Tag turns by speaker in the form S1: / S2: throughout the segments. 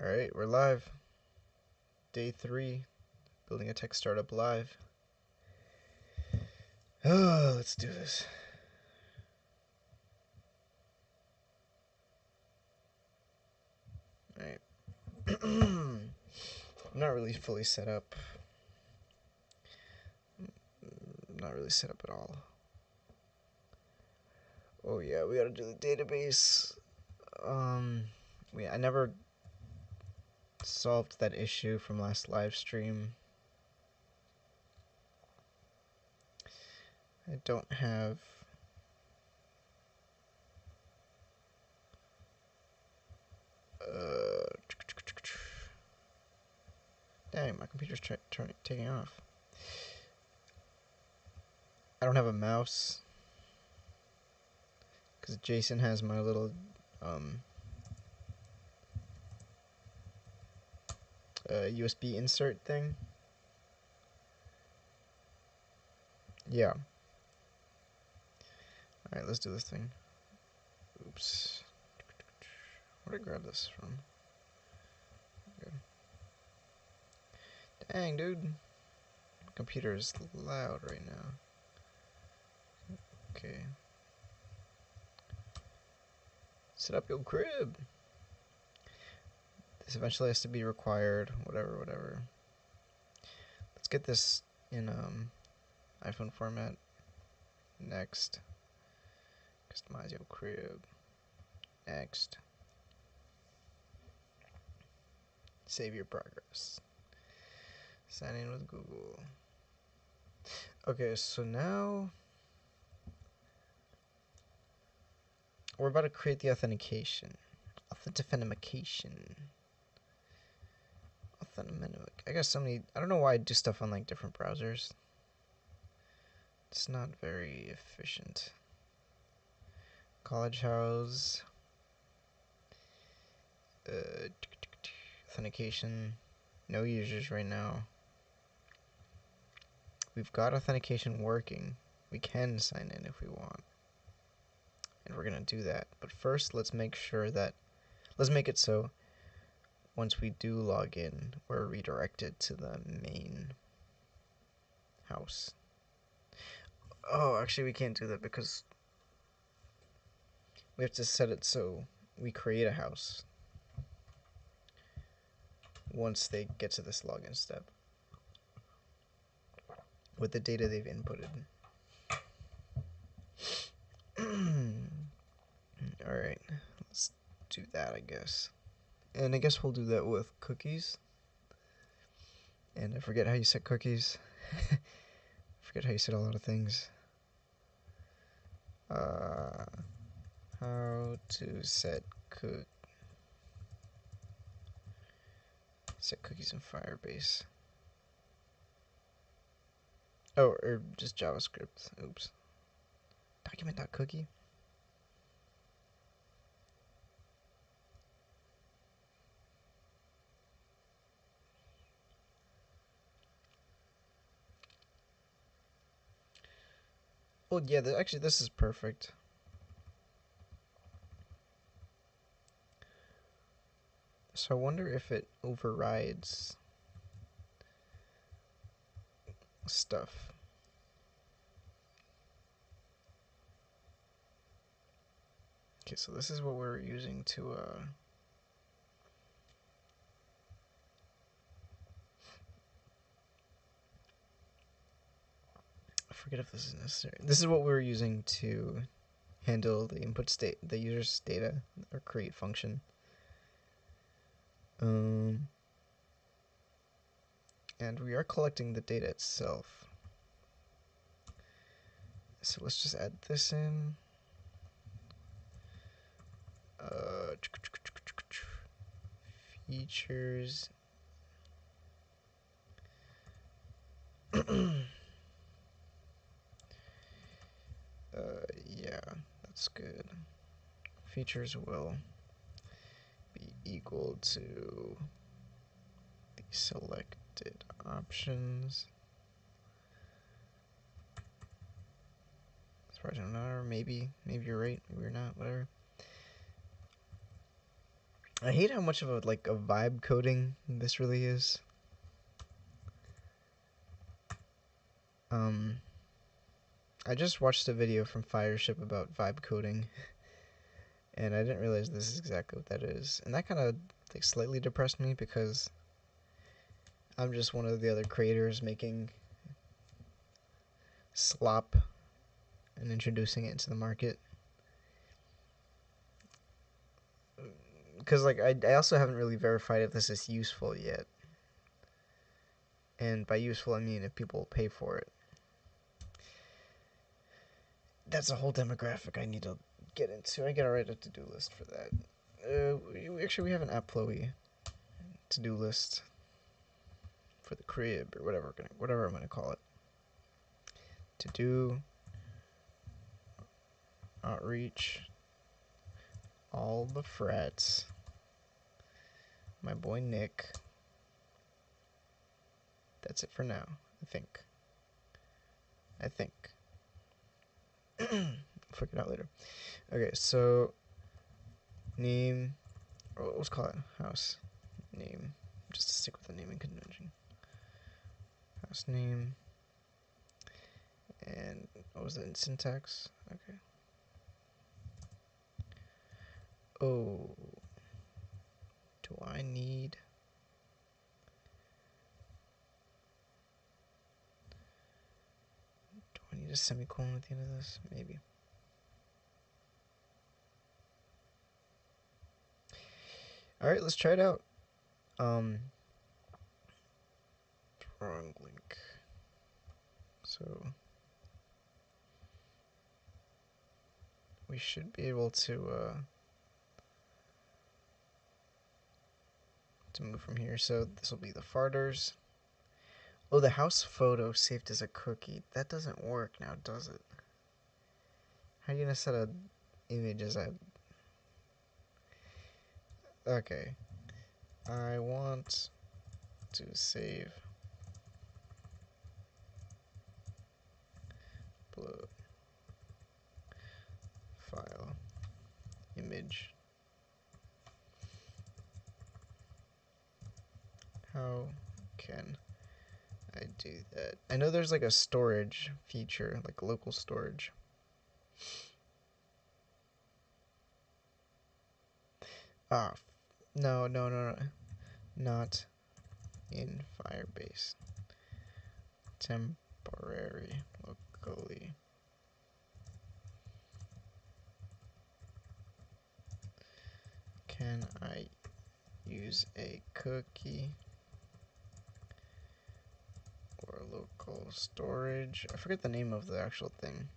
S1: Alright, we're live. Day 3, building a tech startup live. Oh, let's do this. Alright. I'm not really fully set up. Not really set up at all. Oh yeah, we gotta do the database. I never solved that issue from last live stream. I don't have dang, my computer's taking off. I don't have a mouse because Jason has my little USB insert thing. Yeah. Alright, let's do this thing. Oops. Where did I grab this from? Okay. Dang, dude. My computer is loud right now. Okay. Set up your crib. This eventually has to be required. Whatever. Let's get this in iPhone format. Next. Customize your crib. Next. Save your progress. Sign in with Google. Okay, so now we're about to create the authentication. I guess I don't know why I do stuff on like different browsers. It's not very efficient. College House. Authentication. No users right now. We've got authentication working. We can sign in if we want. And we're gonna do that. But first, let's make it so once we do log in, we're redirected to the main house. Oh, actually we can't do that because we have to set it so we create a house once they get to this login step with the data they've inputted. Alright, let's do that, I guess. And I guess we'll do that with cookies. And I forget how you set cookies. I forget how you set a lot of things. How to set cookies in Firebase. Oh, or just JavaScript. Oops. Document.cookie. Well, yeah, actually, this is perfect. So I wonder if it overrides stuff. Okay, so this is what we're using to, I forget if this is necessary. This is what we're using to handle the the user's data, or create function. And we are collecting the data itself. So let's just add this in. Features. Yeah, that's good. Features will be equal to the selected options. As far as I know, or maybe you're right, maybe you're not, whatever. I hate how much of a vibe coding this really is. I just watched a video from Fireship about vibe coding, and I didn't realize this is exactly what that is. And that kind of slightly depressed me because I'm just one of the other creators making slop and introducing it into the market. Because I also haven't really verified if this is useful yet. And by useful, I mean if people pay for it. That's a whole demographic I need to get into. I gotta write a to-do list for that. Actually, we have an Applowy to-do list for the crib or whatever I'm gonna call it. To do outreach all the frats. My boy Nick. That's it for now. I think. Figure it out later. Okay, so name. Let's call it house name, just to stick with the naming convention. House name. And what was that? Syntax. Okay. Oh. Do I need? Do I need a semicolon at the end of this? Maybe. All right, let's try it out. Wrong link. So we should be able to move from here. So this will be the farters. Oh, the house photo saved as a cookie. That doesn't work now, does it? How are you gonna set a image as a... Okay. I want to save blue file image. How can I do that? I know there's a storage feature, like local storage. Ah, no, not in Firebase. Temporary, locally. Can I use a cookie or local storage? I forget the name of the actual thing.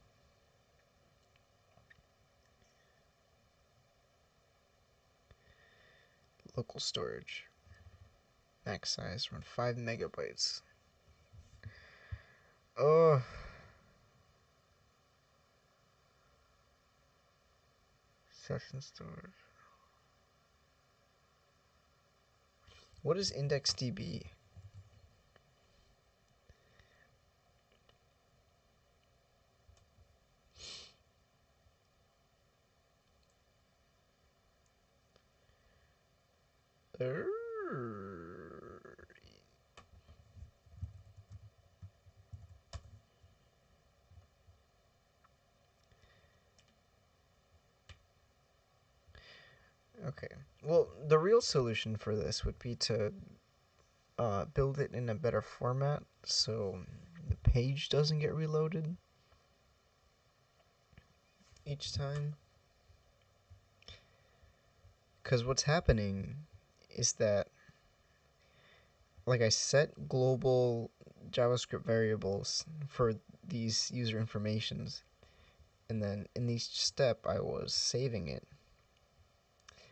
S1: Local storage. Max size around 5 megabytes. Oh. Session storage. What is IndexedDB? Okay. Well, the real solution for this would be to build it in a better format so the page doesn't get reloaded each time. Because what's happening is that, I set global JavaScript variables for these user informations, and then in each step I was saving it.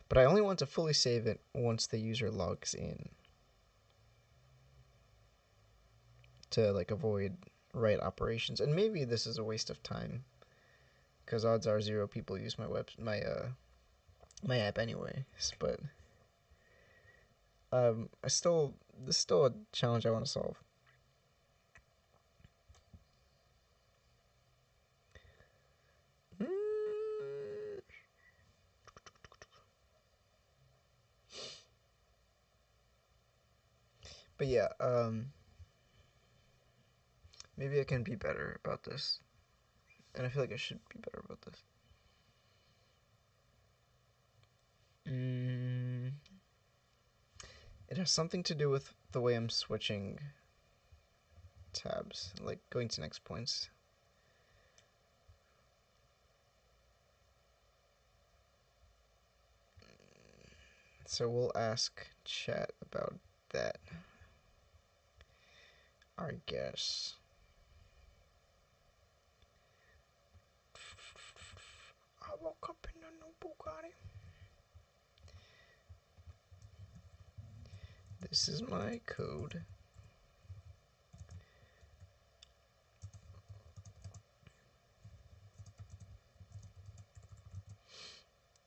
S1: But I only want to fully save it once the user logs in to avoid write operations. And maybe this is a waste of time because odds are 0 people use my app anyways. But this is still a challenge I want to solve. But yeah, maybe I can be better about this. And I feel like I should be better about this. It has something to do with the way I'm switching tabs, like going to next points. So we'll ask chat about that, I guess. I woke up in a new Bugatti. This is my code.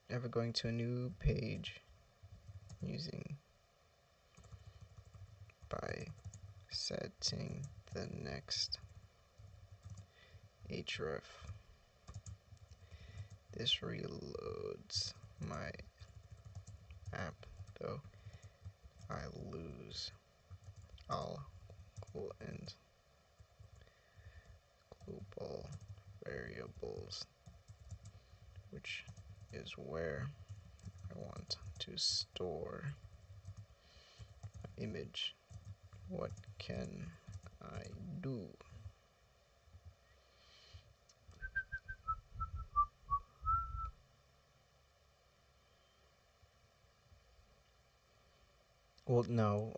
S1: Ever going to a new page using by setting the next href. This reloads my app, though I lose all and global variables, which is where I want to store image. What can I do? Well, no.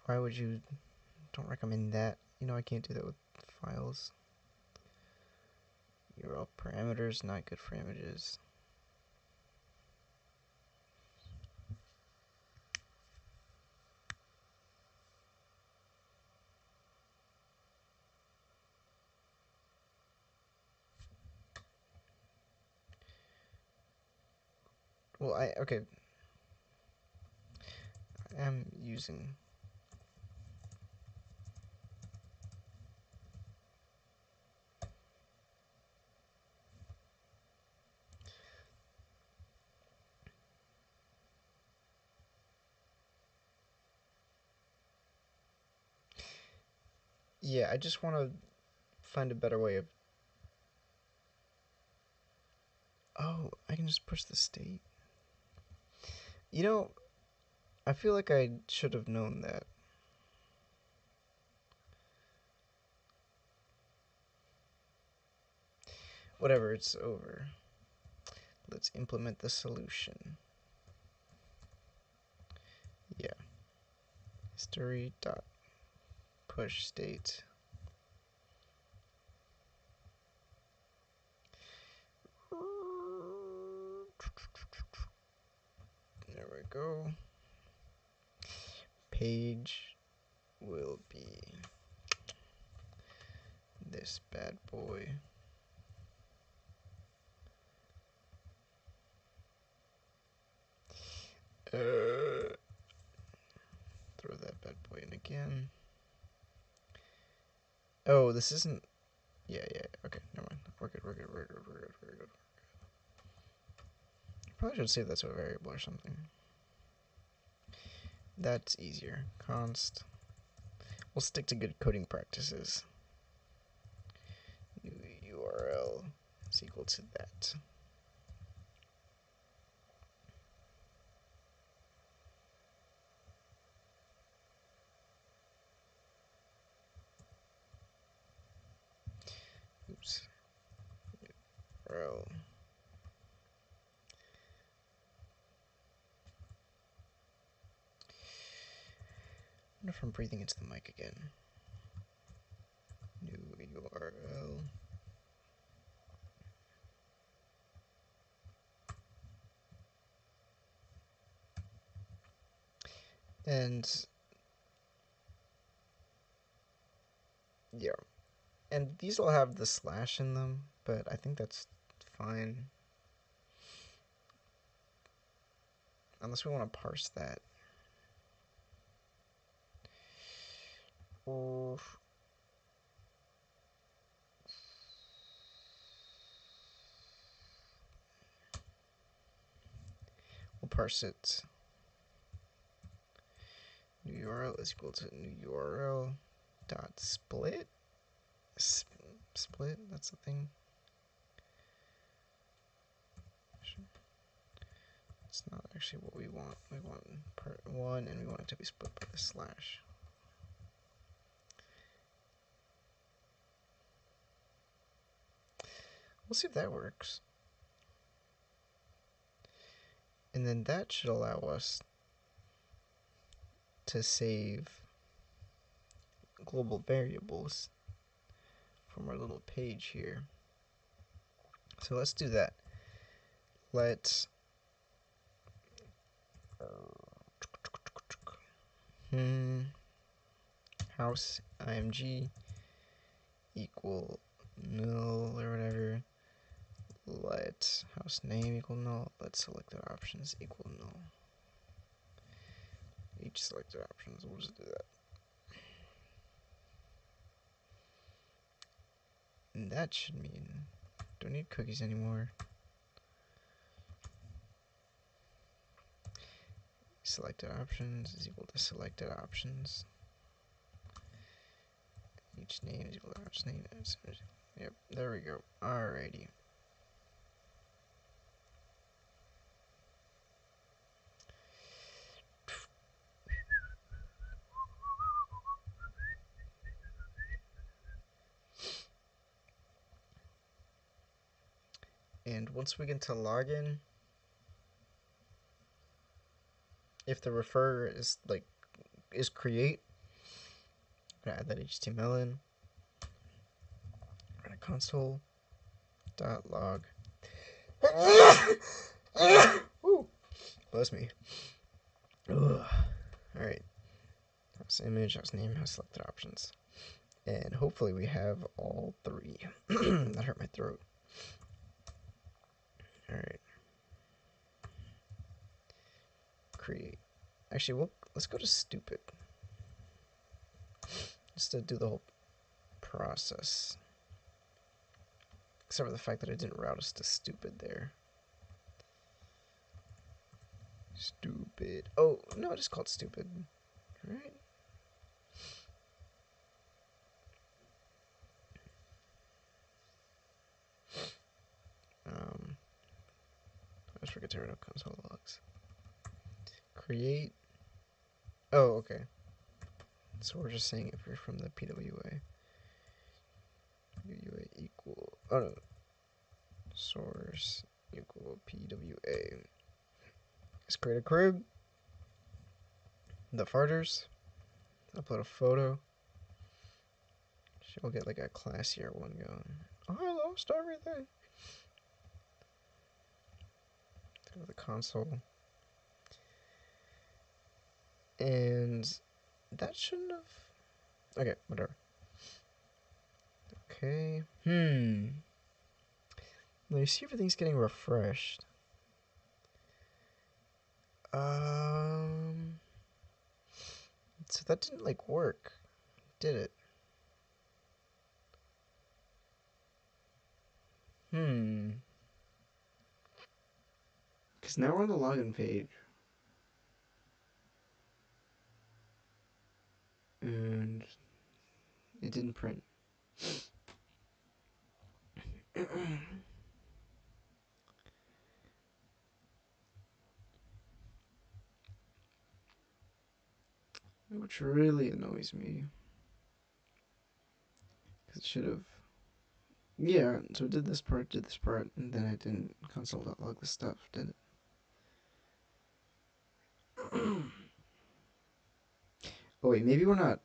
S1: Why would you? Don't recommend that. You know I can't do that with files. URL parameters, not good for images. Well, okay. I am using. Yeah, I just want to find a better way of. Oh, I can just push the state. You know, I feel like I should have known that. Whatever, it's over. Let's implement the solution. Yeah. History dot push state. There we go. Page will be this bad boy. Throw that bad boy in again. Oh, this isn't. Yeah. Okay, never mind. We're good. Probably should save that to a variable or something. That's easier. Const. We'll stick to good coding practices. New URL is equal to that. Oops. URL. I wonder if I'm breathing into the mic again. New URL. And yeah. And these all have the slash in them, but I think that's fine. Unless we want to parse that. We'll parse it new URL is equal to new URL dot split. Split, that's the thing. It's not actually what we want. We want part 1 and we want it to be split by the slash. We'll see if that works. And then that should allow us to save global variables from our little page here. So let's do that. Let's house img equal null or whatever. Let house name equal null. Let selected options equal null. Each selected options. We'll just do that. And that should mean don't need cookies anymore. Selected options is equal to selected options. Each name is equal to each name. Yep, there we go. Alrighty. And once we get to login, if the refer is create, I'm gonna add that HTML in. Run a console.log. Woo! Bless me. Alright. House image, house name, house selected options. And hopefully we have all 3. That hurt my throat. Alright. Create. Actually, let's go to stupid. Just to do the whole process. Except for the fact that it didn't route us to stupid there. Stupid. Oh, no, it is called stupid. Right? I just forget to turn up console logs. Create. Oh, okay. So we're just saying if you're from the PWA. PWA equal. Oh no. Source equal PWA. Let's create a crib. The farters. Upload a photo. She'll get like a classier one going. Oh, I lost everything. Go to the console. And that shouldn't have. Okay, whatever. Okay. Now you see everything's getting refreshed. So that didn't like work, did it? Because now we're on the login page. And it didn't print. Which really annoys me. Because it should have. Yeah, so it did this part, and then it didn't console.log the stuff, did it? Oh wait, maybe we're not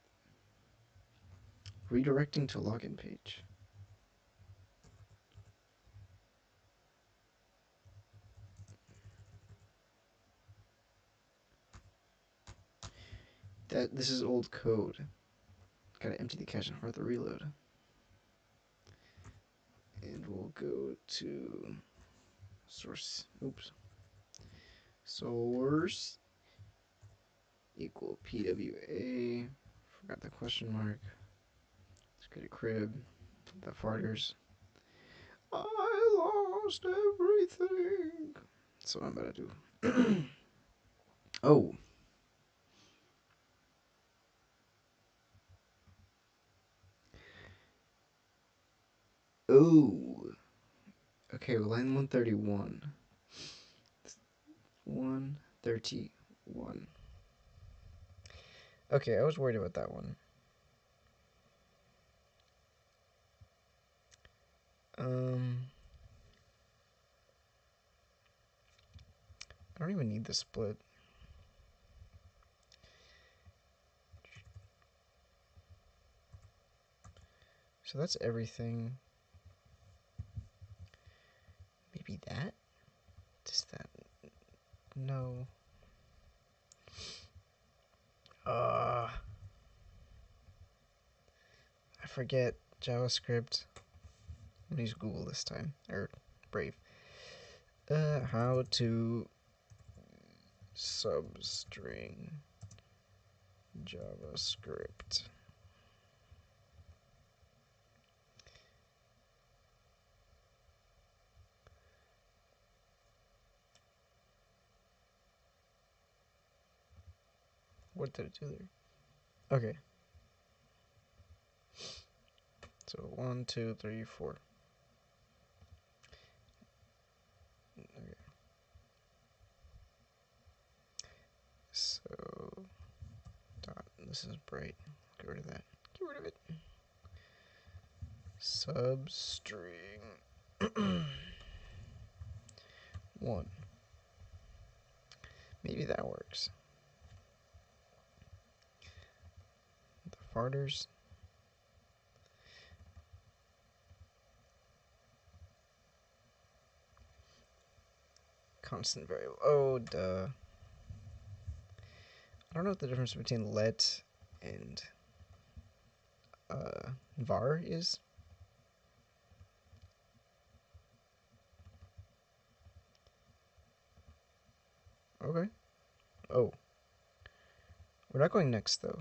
S1: redirecting to login page. This is old code. Gotta empty the cache and hard the reload. And we'll go to source. Oops. Source equal PWA. Forgot the question mark. Let's get a crib. The farters. I lost everything. That's what I'm about to do. Oh. Ooh. Okay, well, line 131. 131. Okay, I was worried about that one. I don't even need the split. So that's everything. Maybe that? Does that? No. I forget JavaScript. I'm gonna use Google this time, or Brave. How to substring JavaScript. What did it do there? Okay. So 1, 2, 3, 4. Okay. So dot. This is bright. Get rid of that. Get rid of it. Substring 1. Maybe that works. The farters. Constant variable. Oh, duh. I don't know what the difference between let and var is. Okay. Oh. We're not going next, though.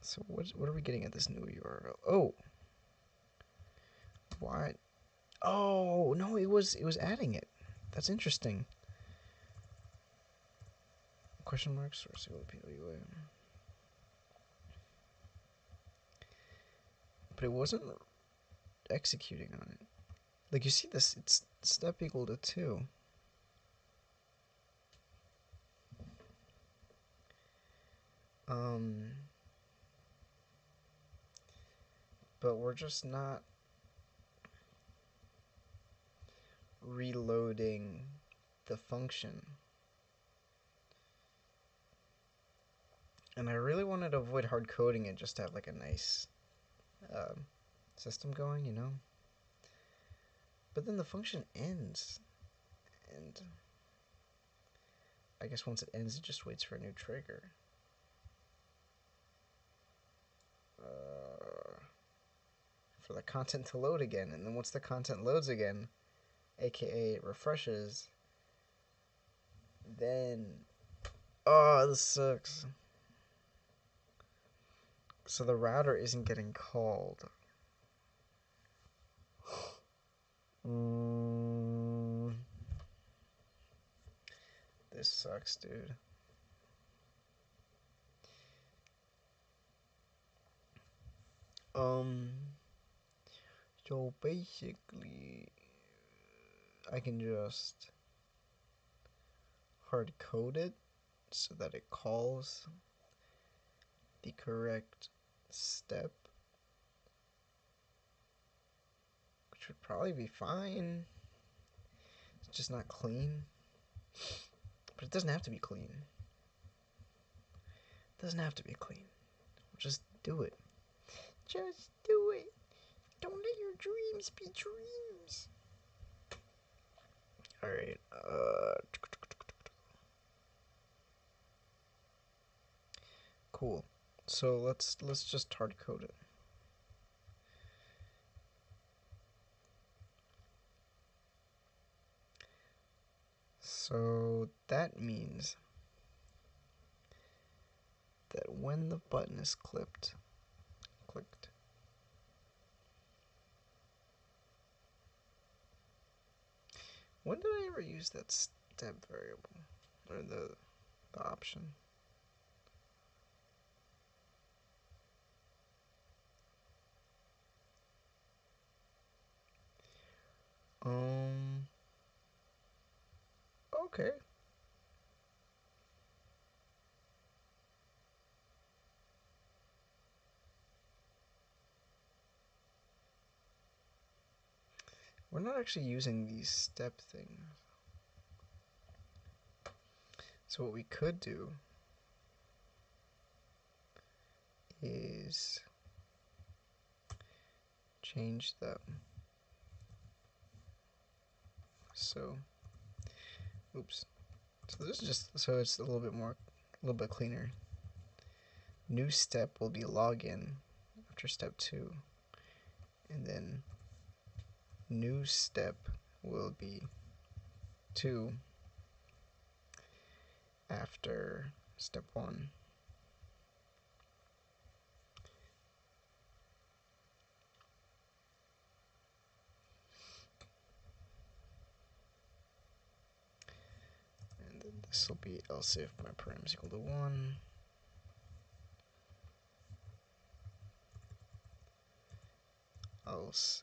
S1: So what are we getting at this new URL? Oh. What? Oh, no, it was adding it. That's interesting. Question marks source PWA. But it wasn't executing on it. Like, you see this, it's step equal to 2. But we're just not reloading the function. And I really wanted to avoid hard coding it just to have like a nice system going, you know? But then the function ends. And I guess once it ends, it just waits for a new trigger. For the content to load again. And then once the content loads again, aka it refreshes, then... Oh, this sucks. So the router isn't getting called. This sucks, dude. So basically, I can just hard code it so that it calls the correct step, which would probably be fine. It's just not clean. But it doesn't have to be clean. It doesn't have to be clean. Just do it. Just do it. Don't let your dreams be dreams. Alright, cool. So let's just hard code it. So that means that when the button is clicked, when did I ever use that step variable, or the option. Okay. We're not actually using these step things. So what we could do is change them. So, oops. So this is just so it's a little bit cleaner. New step will be login after step 2, and then new step will be 2 after step 1. And then this will be else if my param is equal to 1. Else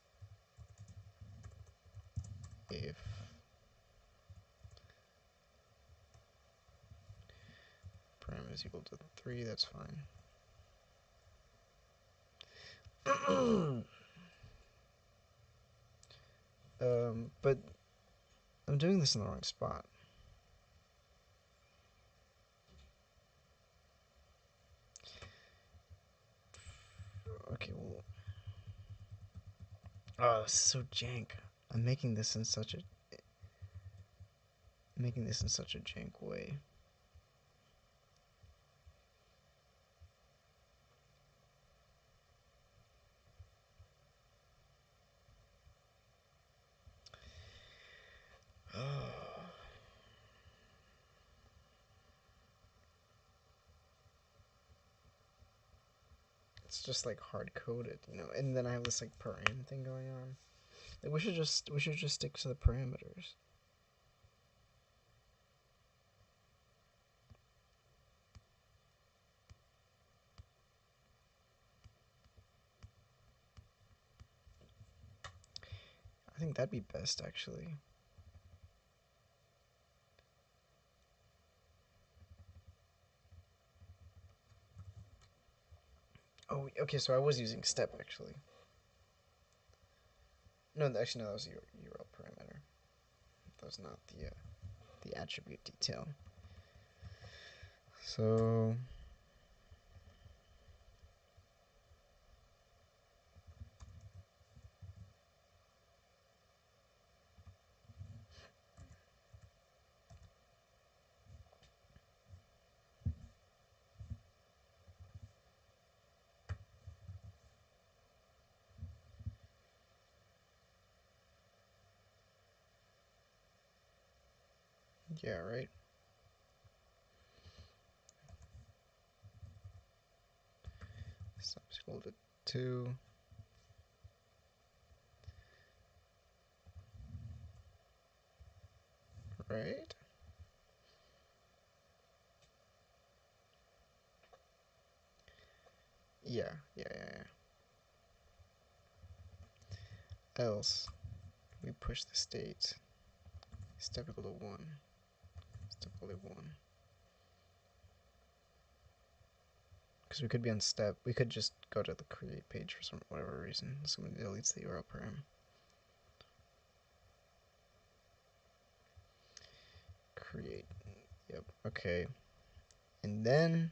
S1: if param is equal to 3, that's fine. But I'm doing this in the wrong spot. Okay, well, oh, this is so jank. I'm making this in such a jank way. It's just like hard coded, you know. And then I have this like param thing going on. Like, we should just stick to the parameters. I think that'd be best, actually. Oh, okay. So I was using step actually. No, actually, no. That was URL parameter. That was not the attribute detail. So yeah, right. Step is equal to 2. Right. Yeah. Else we push the state step equal to 1. Step equal to 1. Because we could be on step. We could just go to the create page for whatever reason. Somebody deletes the URL param. Create. Yep. Okay. And then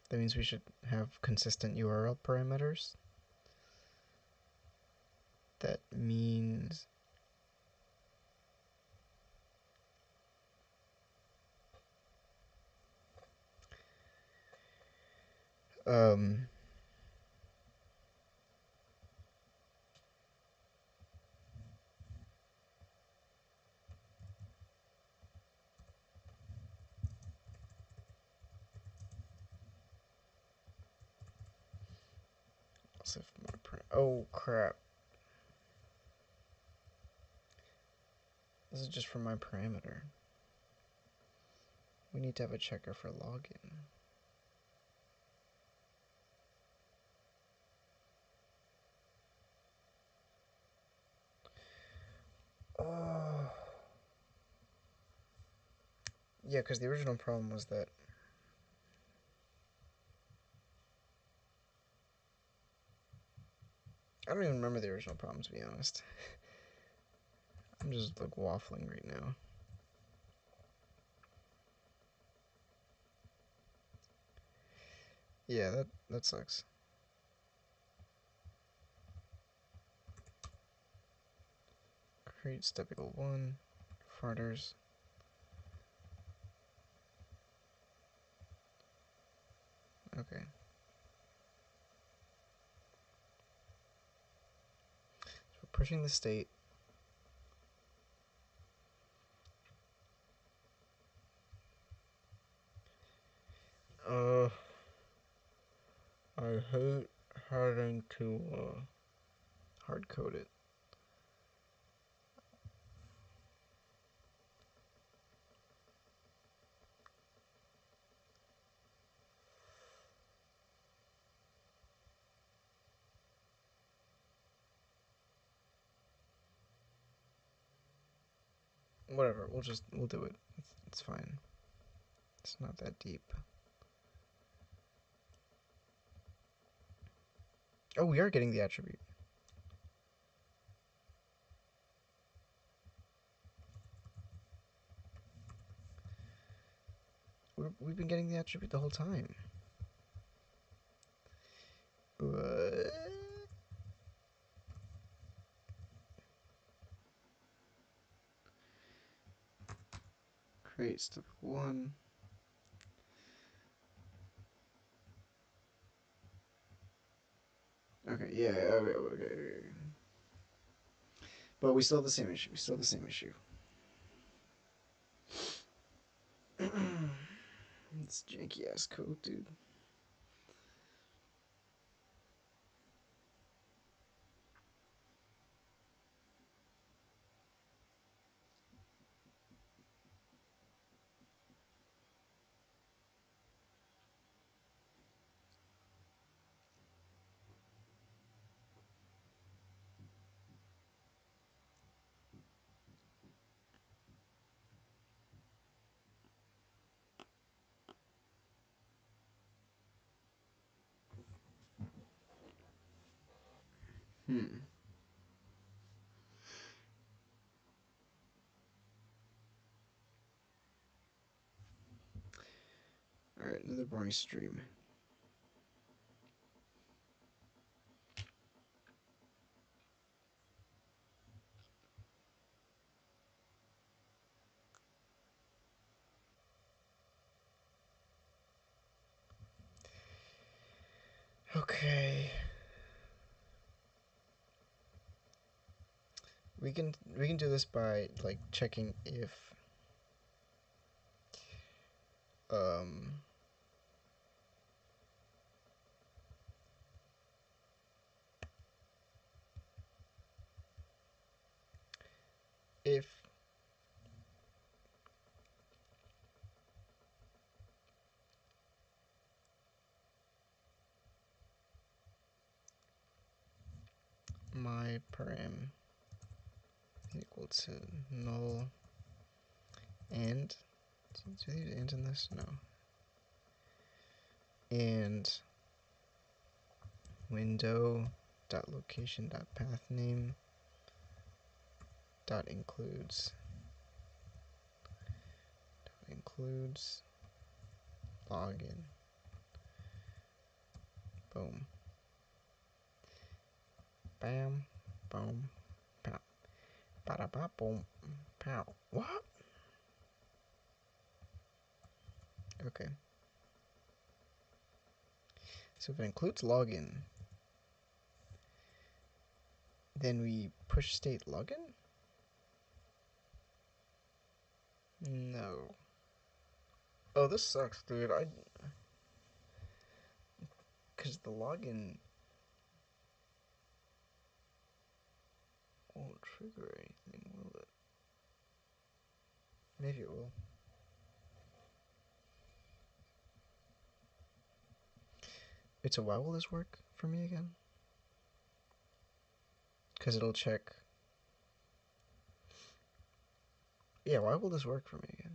S1: that means we should have consistent URL parameters. That means oh crap. This is just for my parameter. We need to have a checker for login. Oh. Yeah, because the original problem was that I don't even remember the original problem, to be honest. I'm just like waffling right now. Yeah, that sucks. Create step equal 1, farters. Okay. So we're pushing the state. I hate having to hard code it. Whatever, we'll do it. It's fine. It's not that deep. Oh, we are getting the attribute. We've been getting the attribute the whole time. What? Create step 1. Okay, yeah, okay. But we still have the same issue. It's janky ass code, dude. Alright, another boring stream. Okay. We can do this by like checking if um if my param equal to null and do they end in this? No. And window dot location dot path name dot includes login. Boom. Bam. Boom. Pow. Bada ba boom. Pow. What? Okay. So if it includes login, then we push state login? No. Oh, this sucks, dude. Because the login won't trigger anything, will it? Maybe it will. Wait, so why will this work for me again? Because it'll check. Yeah, why will this work for me again?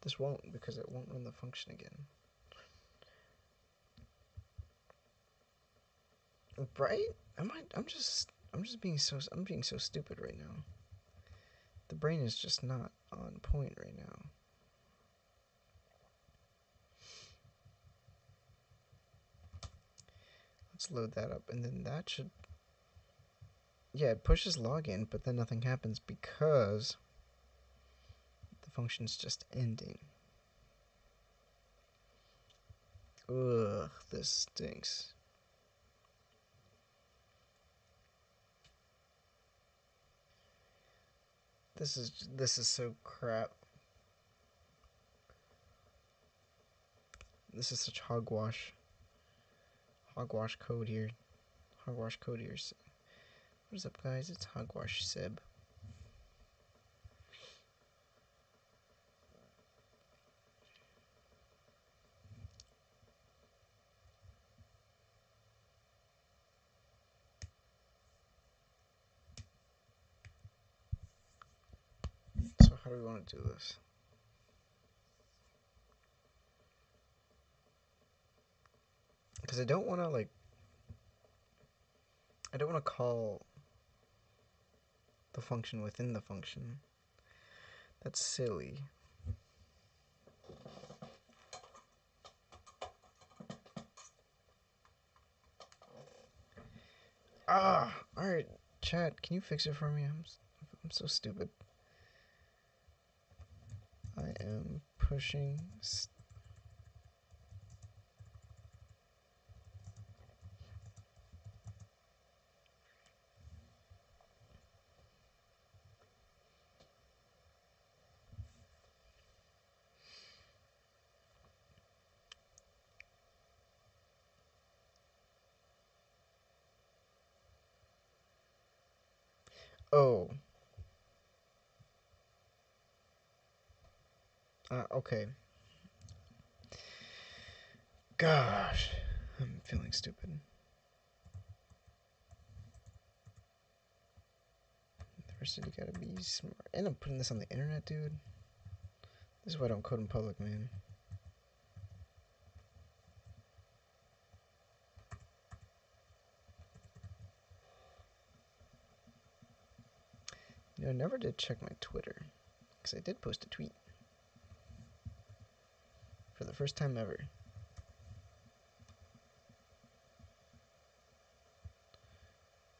S1: This won't, because it won't run the function again. Right? I'm being so stupid right now. The brain is just not on point right now. Let's load that up, and then that should... Yeah, it pushes login, but then nothing happens because the function's just ending. Ugh, this stinks. This is so crap. This is such hogwash. Hogwash code here. Hogwash code here. What is up, guys? It's Hogwash Seb. So how do we want to do this? Because I don't want to call the function within the function. That's silly. Alright, chat, can you fix it for me? I'm so stupid. I am pushing... Oh. Okay. Gosh. I'm feeling stupid. First, you gotta be smart. And I'm putting this on the internet, dude. This is why I don't code in public, man. You know, I never did check my Twitter. Because I did post a tweet. For the first time ever.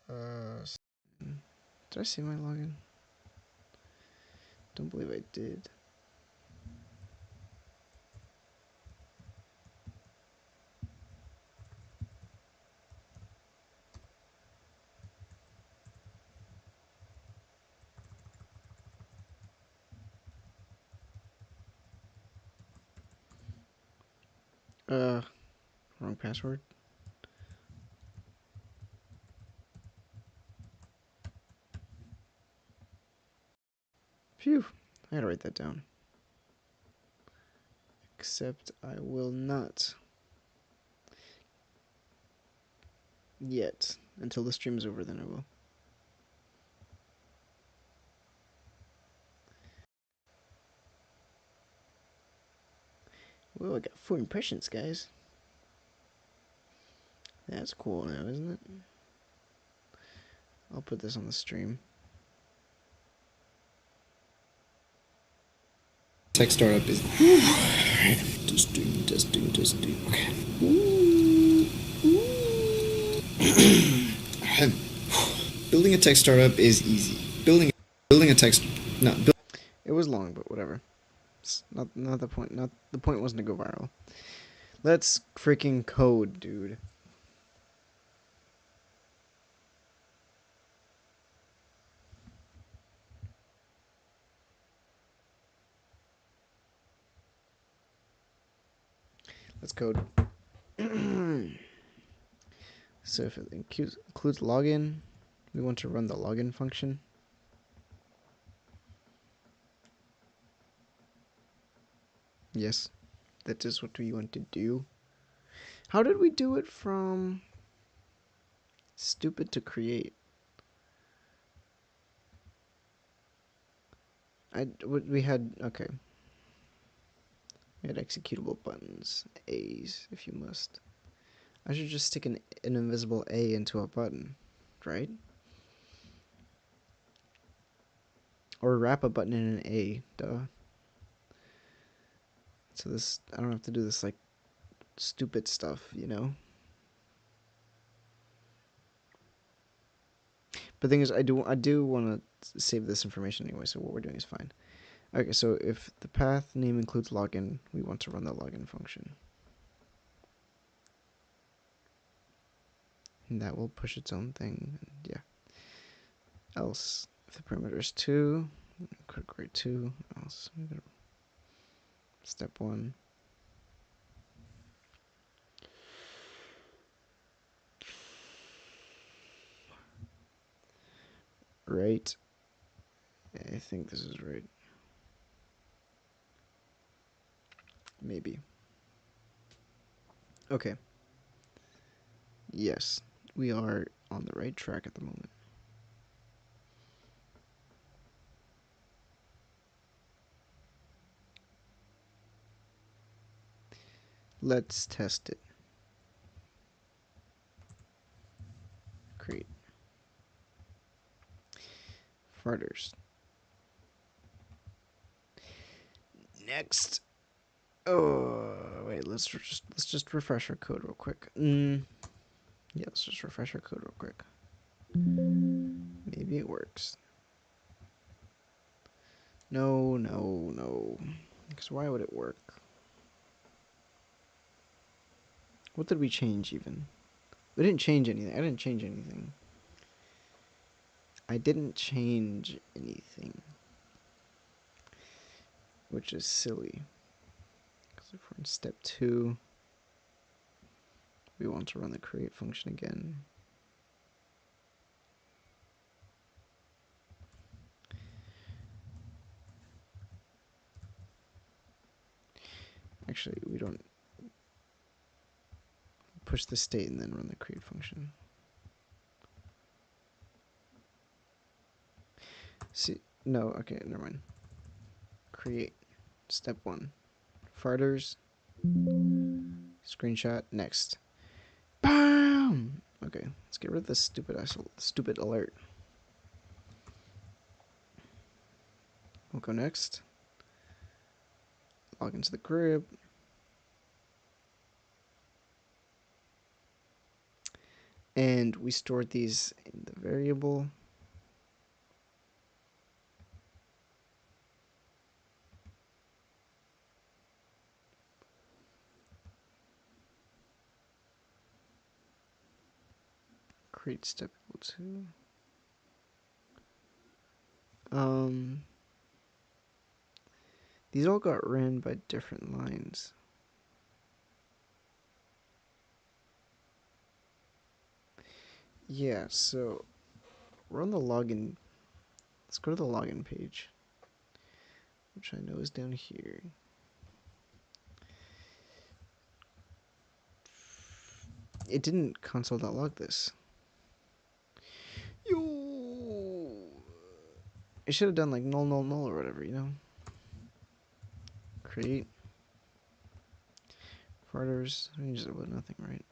S1: Did I see my login? Don't believe I did. Wrong password. Phew. I gotta write that down. Except I will not. Yet. Until the stream's over, then I will. Well, I got 4 impressions, guys. That's cool now, isn't it? I'll put this on the stream.
S2: Tech startup is testing. Okay. Building a tech startup is easy. Building a tech
S1: It was long, but whatever. It's not the point. Not the point wasn't to go viral. Let's freaking code, dude. Let's code. So if it includes login, we want to run the login function. Yes, that is what we want to do. How did we do it from stupid to create? We had, okay. We had executable buttons, A's if you must. I should just stick an invisible A into a button, right? Or wrap a button in an A, duh. So this, I don't have to do this like stupid stuff, you know? But the thing is, I do want to save this information anyway, so what we're doing is fine. Okay, so if the path name includes login, we want to run the login function. And that will push its own thing, and yeah. Else, if the parameter is 2, click right 2, else, step 1. Right. I think this is right. Maybe. Okay. Yes, we are on the right track at the moment. Let's test it. Create. Farters. Next. Oh wait, let's just refresh our code real quick. Yeah, let's just refresh our code real quick. Maybe it works. No. Because why would it work? What did we change even? We didn't change anything. I didn't change anything. Which is silly. Because if we're in step 2, we want to run the create function again. Actually, we don't push the state and then run the create function. See, no, okay, never mind. Create, step 1. Farters, screenshot, next. BAM! Okay, let's get rid of this stupid alert. We'll go next. Log into the crib. And we stored these in the variable. Create step equal to. These all got ran by different lines. Yeah, so we're on the login. Let's go to the login page, which I know is down here. It didn't console.log this. Yo! It should have done like null null null or whatever, you know? Create. Farters. Ranges about nothing, right?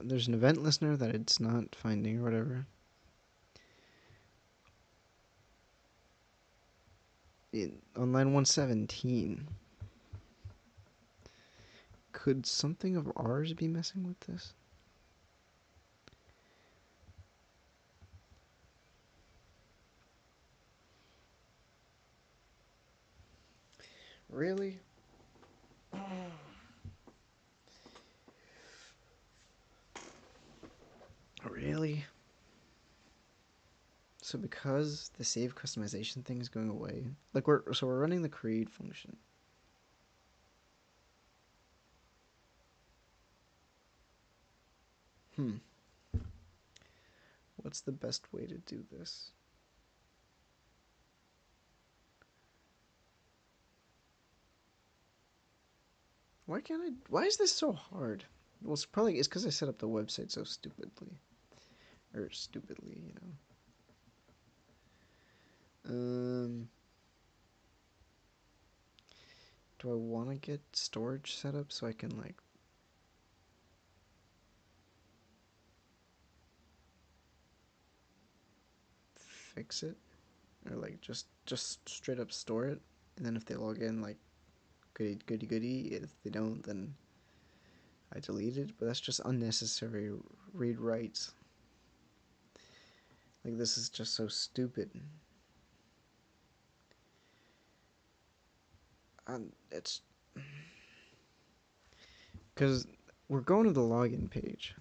S1: There's an event listener that it's not finding or whatever. On line 117. Could something of ours be messing with this? Really? Really? So because the save customization thing is going away, like we're running the create function. What's the best way to do this? Why can't I? Why is this so hard? Well, it's because I set up the website so stupidly, or stupidly, you know. Do I want to get storage set up so I can like? Fix it, or like just straight up store it, and then if they log in, like goody goody goody. If they don't, then I delete it. But that's just unnecessary read writes. Like this is just so stupid. It's because we're going to the login page.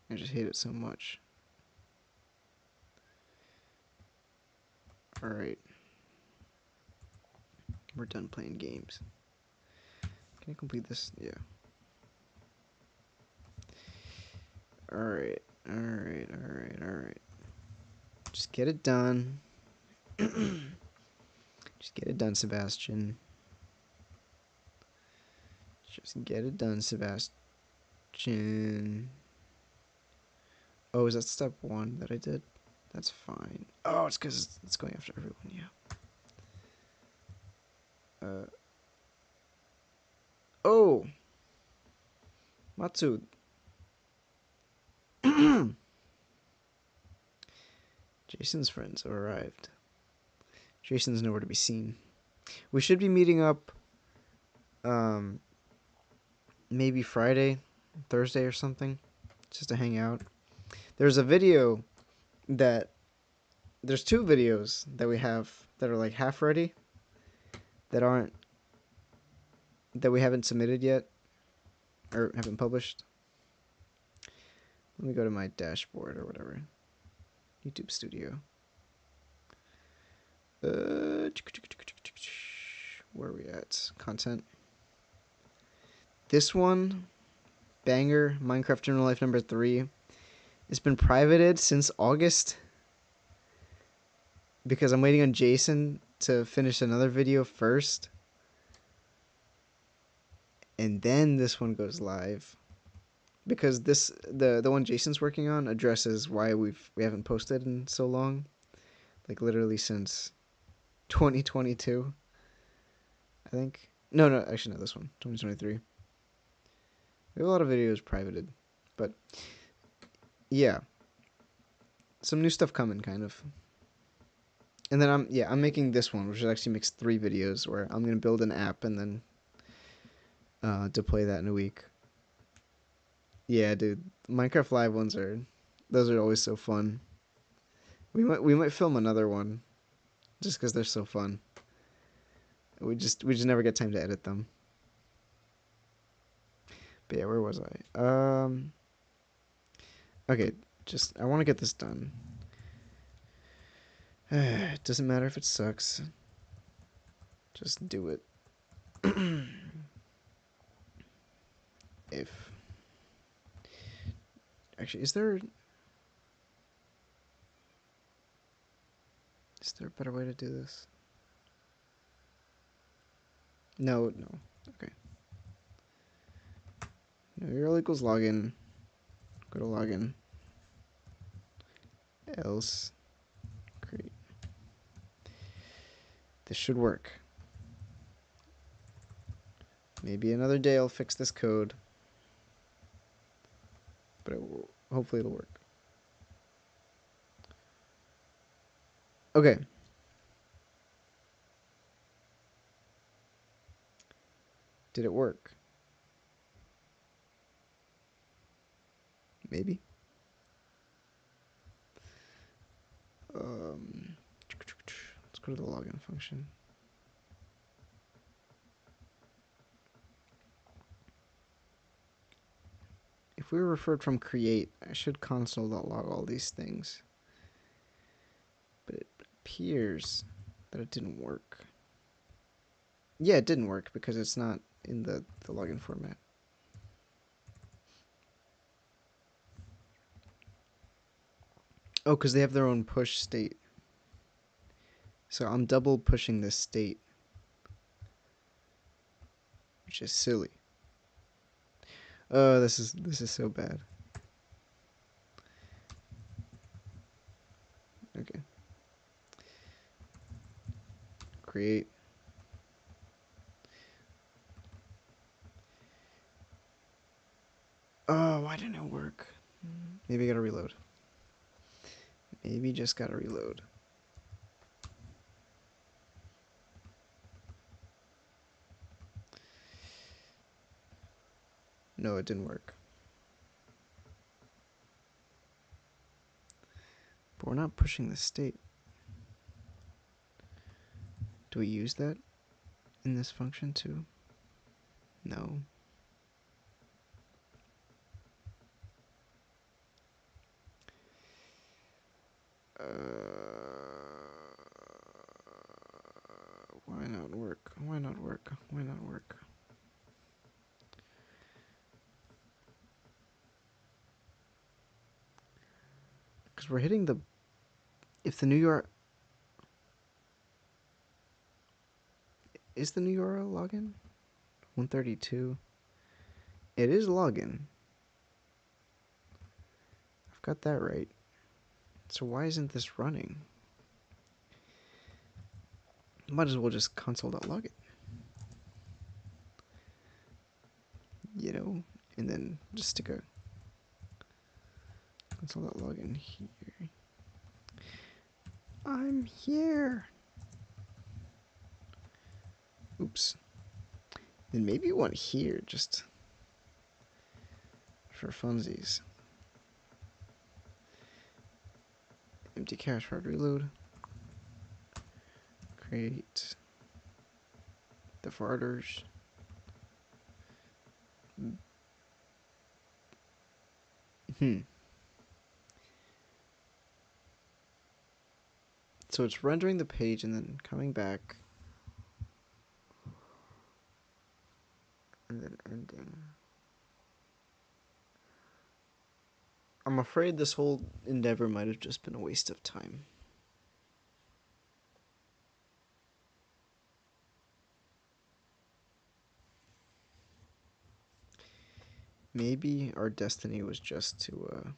S1: I just hate it so much. Alright. We're done playing games. Can I complete this? Yeah. Alright. Alright. Just get it done. Just get it done, Sebastian. Just get it done, Sebastian. Oh, is that step 1 that I did? That's fine. Oh, it's because it's going after everyone, yeah. Oh! Matsu. Jason's friends have arrived. Jason's nowhere to be seen. We should be meeting up, maybe Friday, Thursday or something, just to hang out. There's a video that, there's 2 videos that we have that are like half ready, that we haven't submitted yet, or haven't published. Let me go to my dashboard or whatever. YouTube Studio. Where are we at? Content. This one, banger, Minecraft General Life number 3. It's been privated since August because I'm waiting on Jason to finish another video first. And then this one goes live. Because the one Jason's working on addresses why we haven't posted in so long. Like literally since 2022. I think. No, actually no, this one. 2023. We have a lot of videos privated. But yeah. Some new stuff coming, kind of. And then I'm making this one, which actually makes 3 videos where I'm gonna build an app and then deploy that in a week. Yeah, dude, Minecraft Live ones those are always so fun. We might film another one, just because they're so fun. We just never get time to edit them. But yeah, where was I? Okay, just I want to get this done. It doesn't matter if it sucks. Just do it. If actually, is there a better way to do this? No. Okay. No, URL equals login. Go to login. Else create. This should work. Maybe another day I'll fix this code. But hopefully it'll work. Okay. Did it work? Maybe. Let's go to the login function. If we were referred from create, I should console.log all these things. But it appears that it didn't work. Yeah, it didn't work because it's not in the login format. Oh, because they have their own push state. So I'm double pushing this state, which is silly. Oh, this is so bad. Okay. Create. Oh, why didn't it work? Maybe I gotta reload. Maybe just gotta reload. No, it didn't work. But we're not pushing the state. Do we use that in this function too? No. Why not work? Why not work? Why not work? Because we're hitting the... If the new URL... Is the new URL login? 132. It is login. I've got that right. So why isn't this running? Might as well just console.login. You know? And then just stick a console.login here. I'm here. Oops. Then maybe one here, just for funsies. Empty cache, hard reload. Create the farters. So it's rendering the page and then coming back. And then ending. I'm afraid this whole endeavor might have just been a waste of time. Maybe our destiny was just to,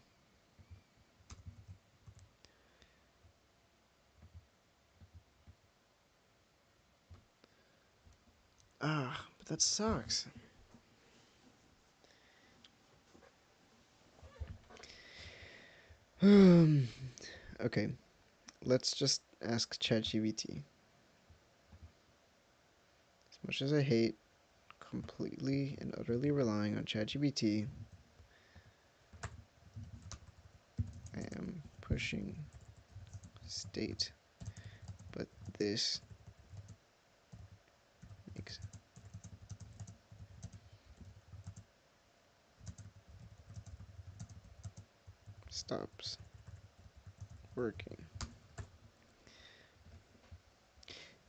S1: but that sucks. Okay, let's just ask ChatGPT. As much as I hate completely and utterly relying on ChatGPT, I am pushing state, but this makes stops working.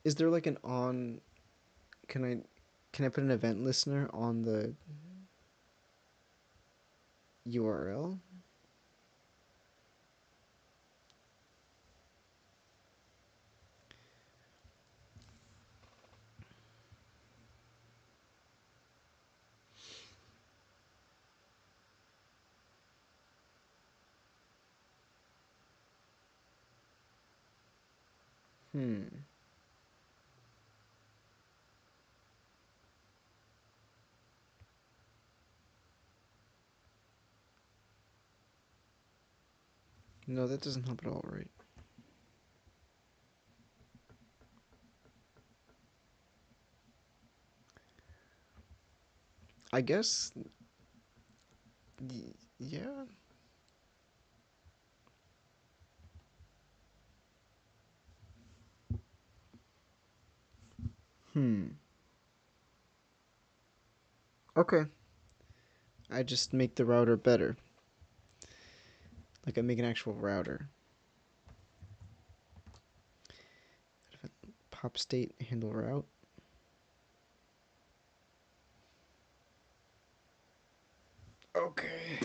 S1: Is there like an on? Can I put an event listener on the URL? No, that doesn't help at all, right? I guess. Yeah. Okay. I just make the router better. Like I make an actual router. Pop state handle route. Okay.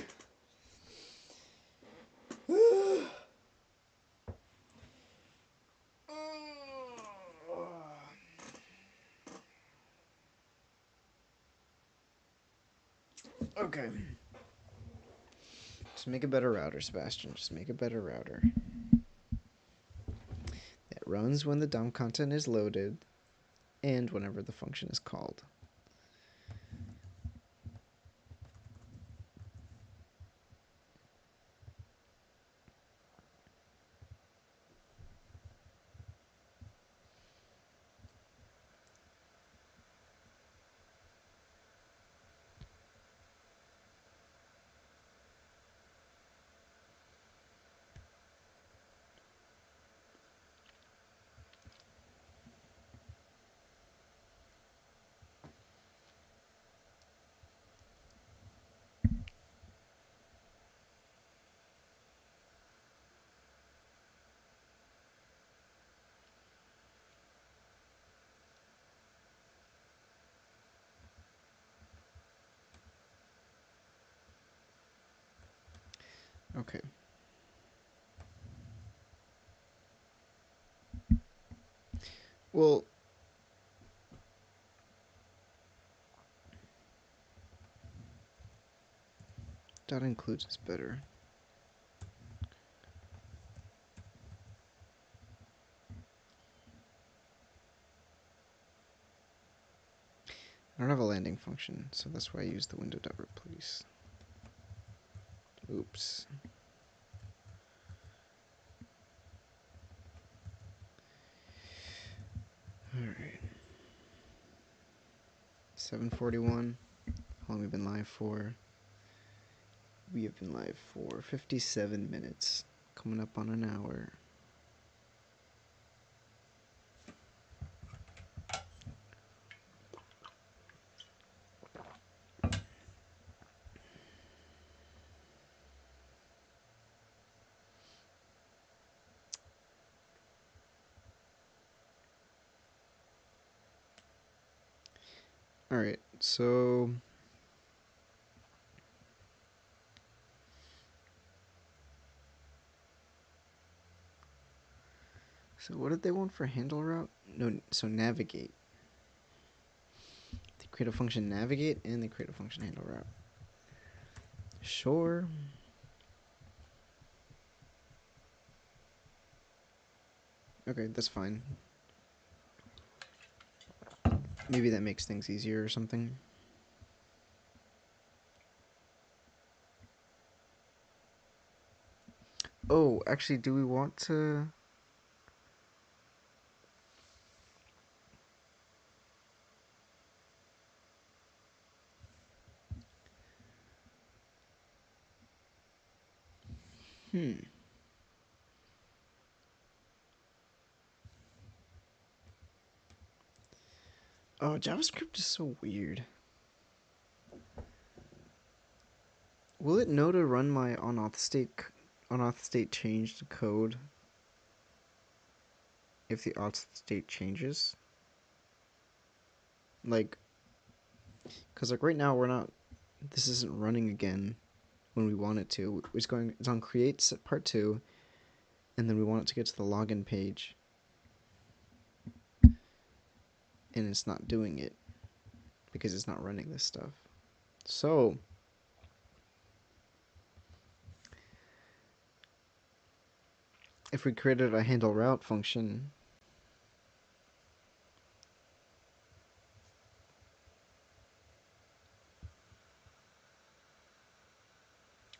S1: Okay. Just make a better router, Sebastian. Just make a better router. That runs when the DOM content is loaded and whenever the function is called. Okay. Well, dot includes is better. I don't have a landing function, so that's why I use the window.replace. Oops. Alright. 7:41. How long have we been live for? We have been live for 57 minutes. Coming up on an hour. Alright, so what did they want for handle route? No, so navigate. They create a function navigate and they create a function handle route. Sure. Okay, that's fine. Maybe that makes things easier or something. Oh, actually, do we want to... Oh, JavaScript is so weird. Will it know to run my onAuth state changed code if the auth state changes? Like, because like right now we're not, this isn't running again when we want it to. It's on create part 2, and then we want it to get to the login page, and it's not doing it because it's not running this stuff. So if we created a handle route function,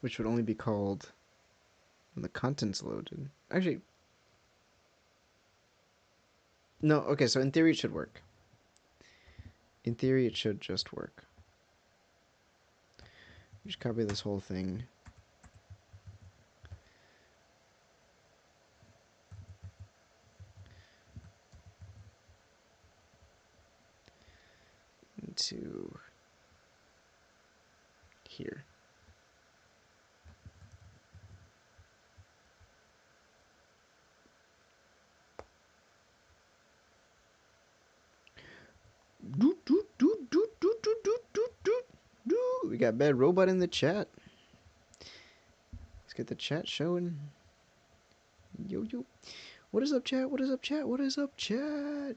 S1: which would only be called when the content's loaded. Actually, no, okay, so in theory it should work. In theory it should just work. Just copy this whole thing. Into here. We got Bad Robot in the chat. Let's get the chat showing. Yo, yo. What is up, chat? What is up, chat? What is up, chat?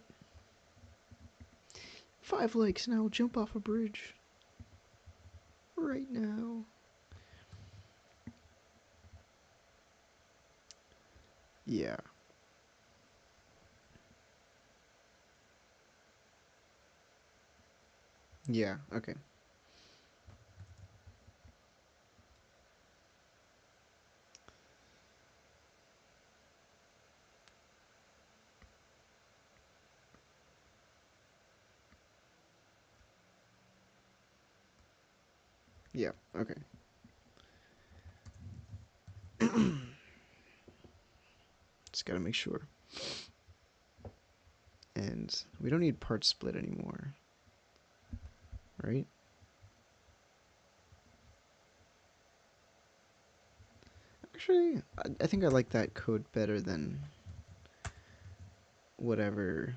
S1: 5 likes and I will jump off a bridge. right now. Yeah. Yeah, okay. Yeah, okay. Just gotta make sure. And we don't need part split anymore, right? Actually, I think I like that code better than whatever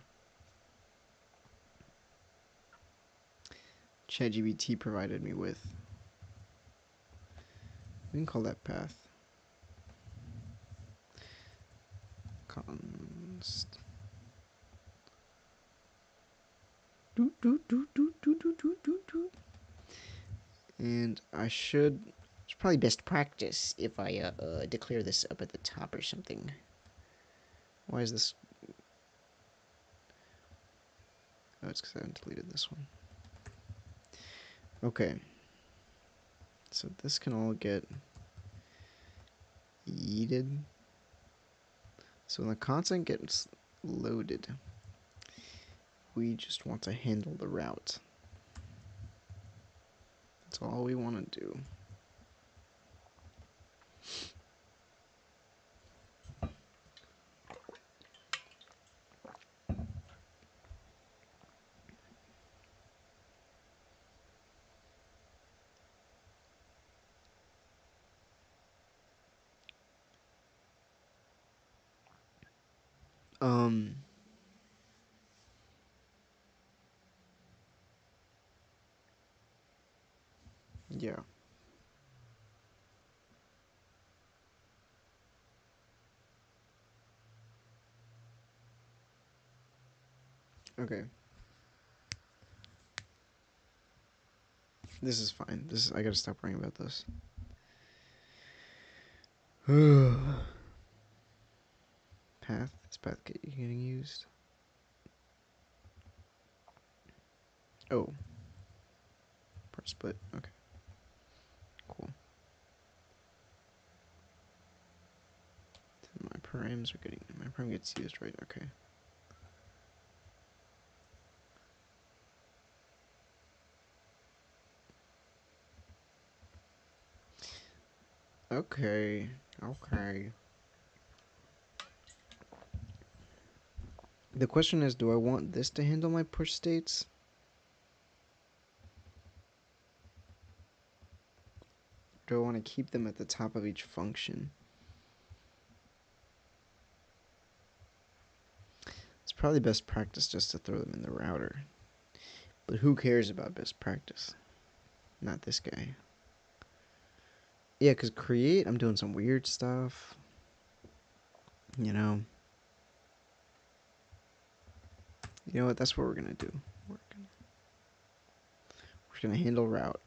S1: ChatGPT provided me with. We can call that path. Const. And I should. It's probably best practice if I declare this up at the top or something. Why is this? Oh, it's because I haven't deleted this one. Okay. So this can all get yeeted. So when the content gets loaded, we just want to handle the route. That's all we want to do. Um, yeah. Okay. This is fine. I gotta stop worrying about this. Path? Is path getting used? Oh. Part split. Okay. Cool. My params are getting. My param gets used, right? Okay. Okay. Okay. The question is, do I want this to handle my push states? Do I want to keep them at the top of each function? It's probably best practice just to throw them in the router. But who cares about best practice? Not this guy. Yeah, because create, I'm doing some weird stuff. You know. You know what? That's what we're going to do. We're going to handle route.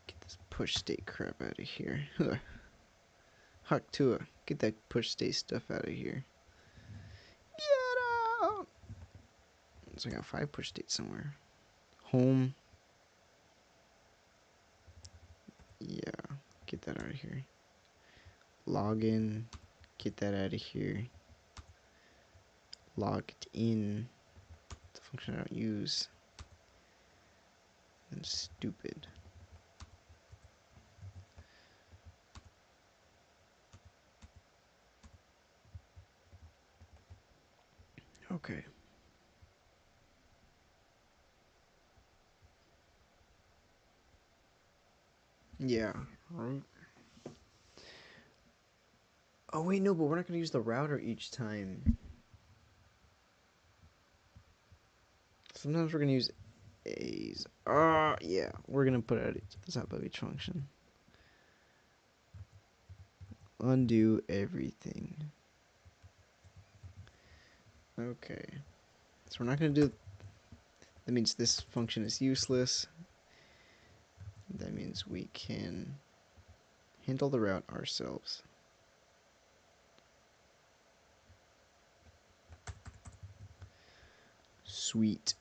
S1: Get this push state crap out of here. Huck Tua. Get that push state stuff out of here. Get out! So I got 5 push states somewhere. Home. Yeah. Get that out of here. Login. Get that out of here. Logged in. It's a function I don't use. And stupid. Okay. Yeah. Right. Oh wait, no, but we're not gonna use the router each time. Sometimes we're gonna use A's. Yeah. We're gonna put it at the top of each function. Undo everything. Okay. So we're not gonna do That means this function is useless. That means we can handle the route ourselves. Sweet.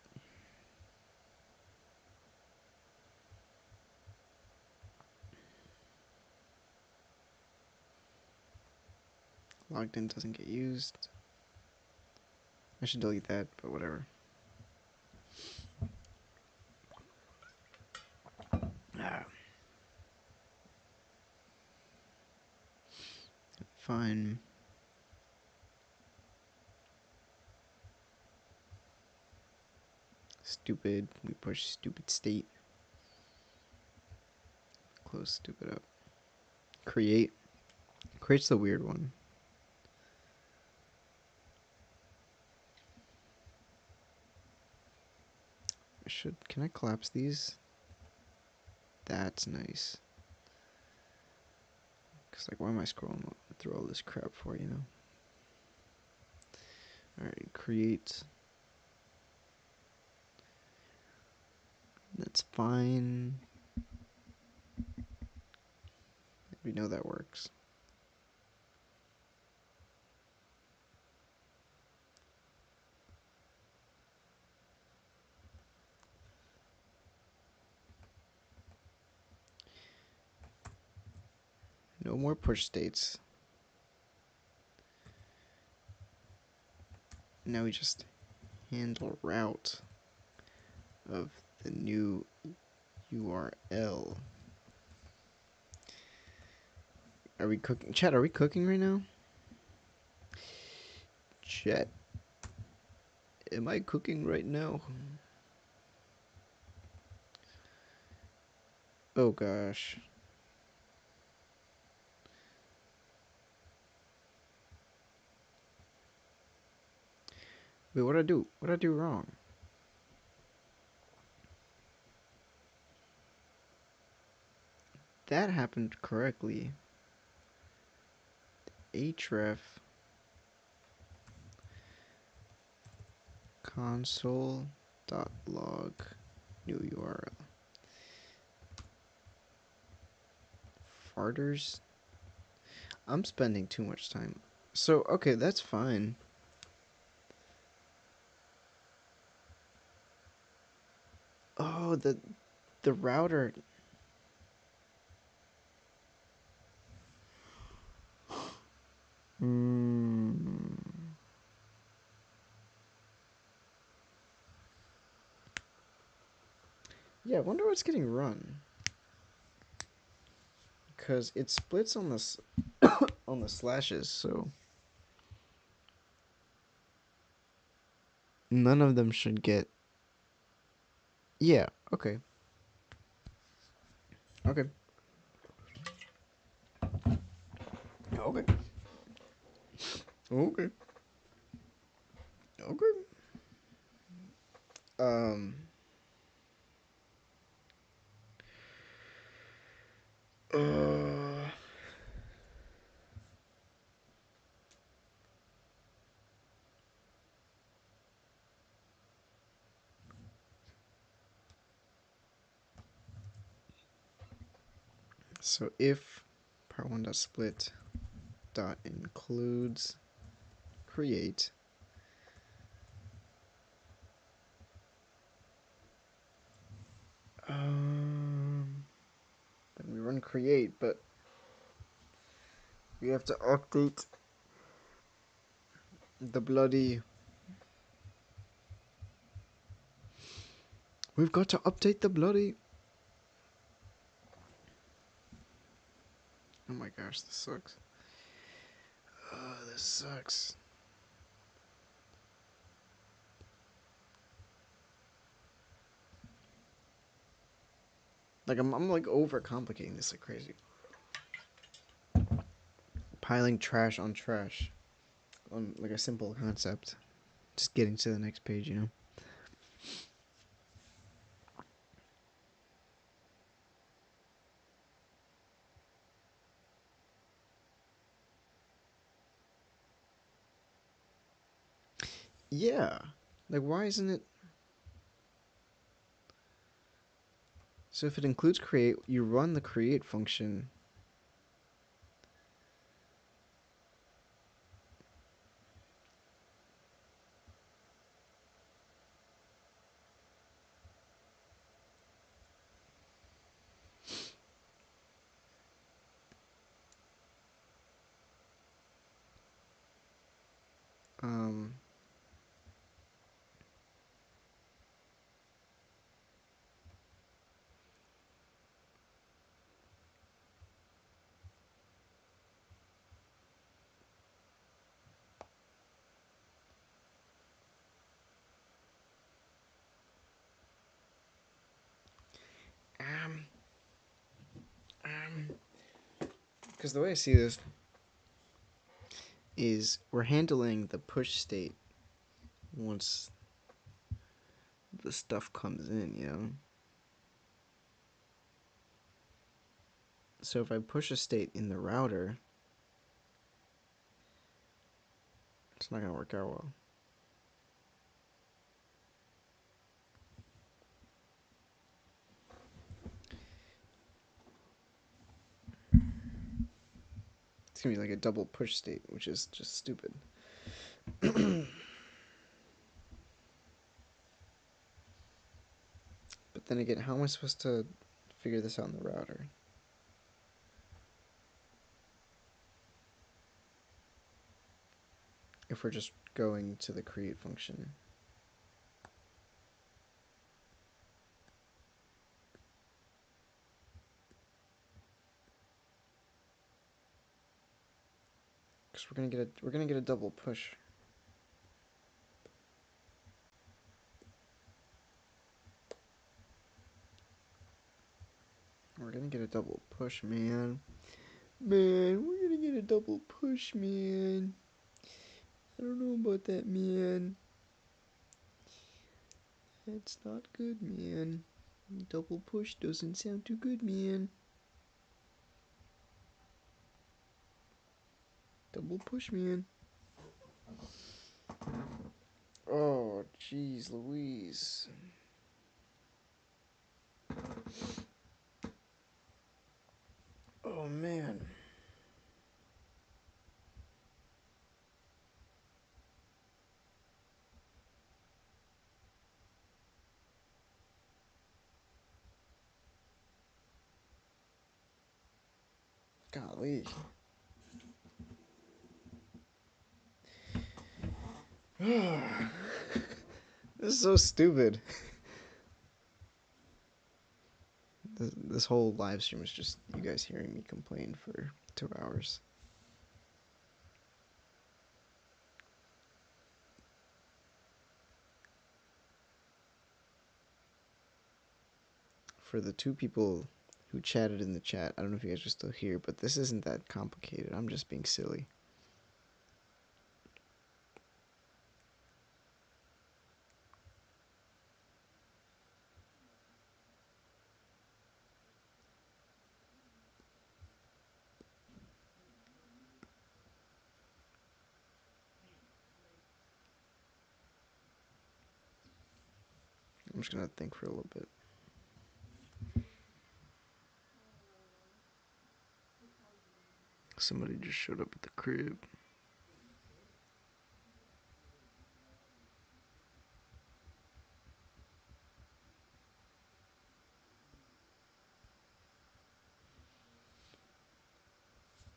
S1: Logged in doesn't get used. I should delete that, but whatever. Fine. Stupid. We push stupid state. Close stupid up. Create. Create's the weird one. Can I collapse these? That's nice. Cause like, why am I scrolling through all this crap for, you know? Alright, create. That's fine. We know that works. No more push states. Now we just handle route of the new URL. Are we cooking? Chat, are we cooking right now? Chat, am I cooking right now? Oh gosh. Wait, what'd I do? What'd I do wrong? That happened correctly. href console.log new URL. Farters? I'm spending too much time. So, okay, that's fine. Oh, the router. Yeah, I wonder what's getting run. Because it splits on the on the slashes, so none of them should get. Yeah. Okay. Okay. Okay. Okay. Okay. Um. Uh. So if part1 dot split dot includes create, then we run create, but we have to update the bloody. We've got to update the bloody. Oh my gosh, this sucks. Oh, this sucks. Like I'm like overcomplicating this like crazy. Piling trash on trash on like a simple concept. Just getting to the next page, you know. Yeah. Like why isn't it So if it includes create, you run the create function. Um, um, because the way I see this is we're handling the push state once the stuff comes in, you know? So if I push a state in the router, it's not going to work out well. It's going to be like a double push state, which is just stupid. But then again, how am I supposed to figure this out in the router? If we're just going to the create function. Because we're gonna get a double push. We're gonna get a double push, man. Man, we're gonna get a double push, man. I don't know about that, man. That's not good, man. Double push doesn't sound too good, man. Double push, man. Oh, jeez Louise. Oh, man. Golly. This is so stupid. This whole live stream is just you guys hearing me complain for 2 hours. For the 2 people who chatted in the chat, I don't know if you guys are still here, but this isn't that complicated. I'm just being silly. I'm just gonna think for a little bit. Somebody just showed up at the crib.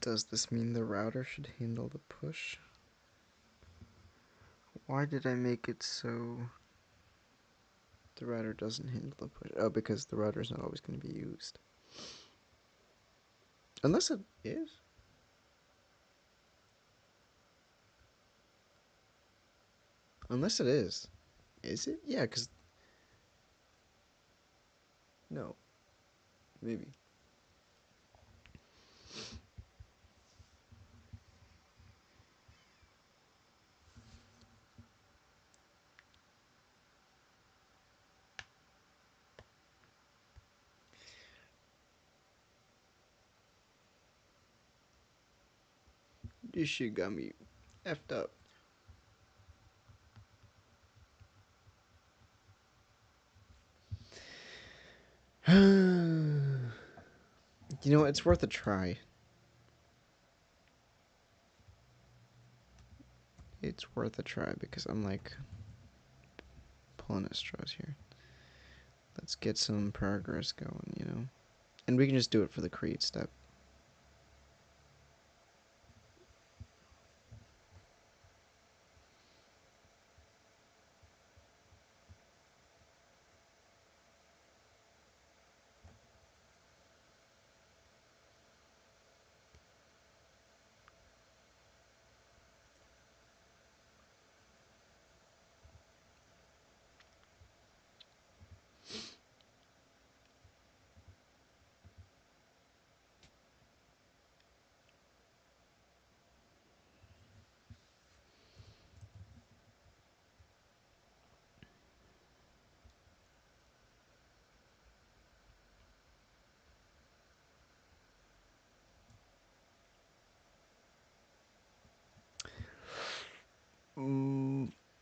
S1: Does this mean the router should handle the push? Why did I make it so the router doesn't handle the push? Oh, because the router is not always going to be used. Unless it is. Unless it is. Is it? Yeah, because... No. Maybe. This shit got me effed up. You know, it's worth a try. It's worth a try because I'm like pulling at straws here. Let's get some progress going, you know? And we can just do it for the create step.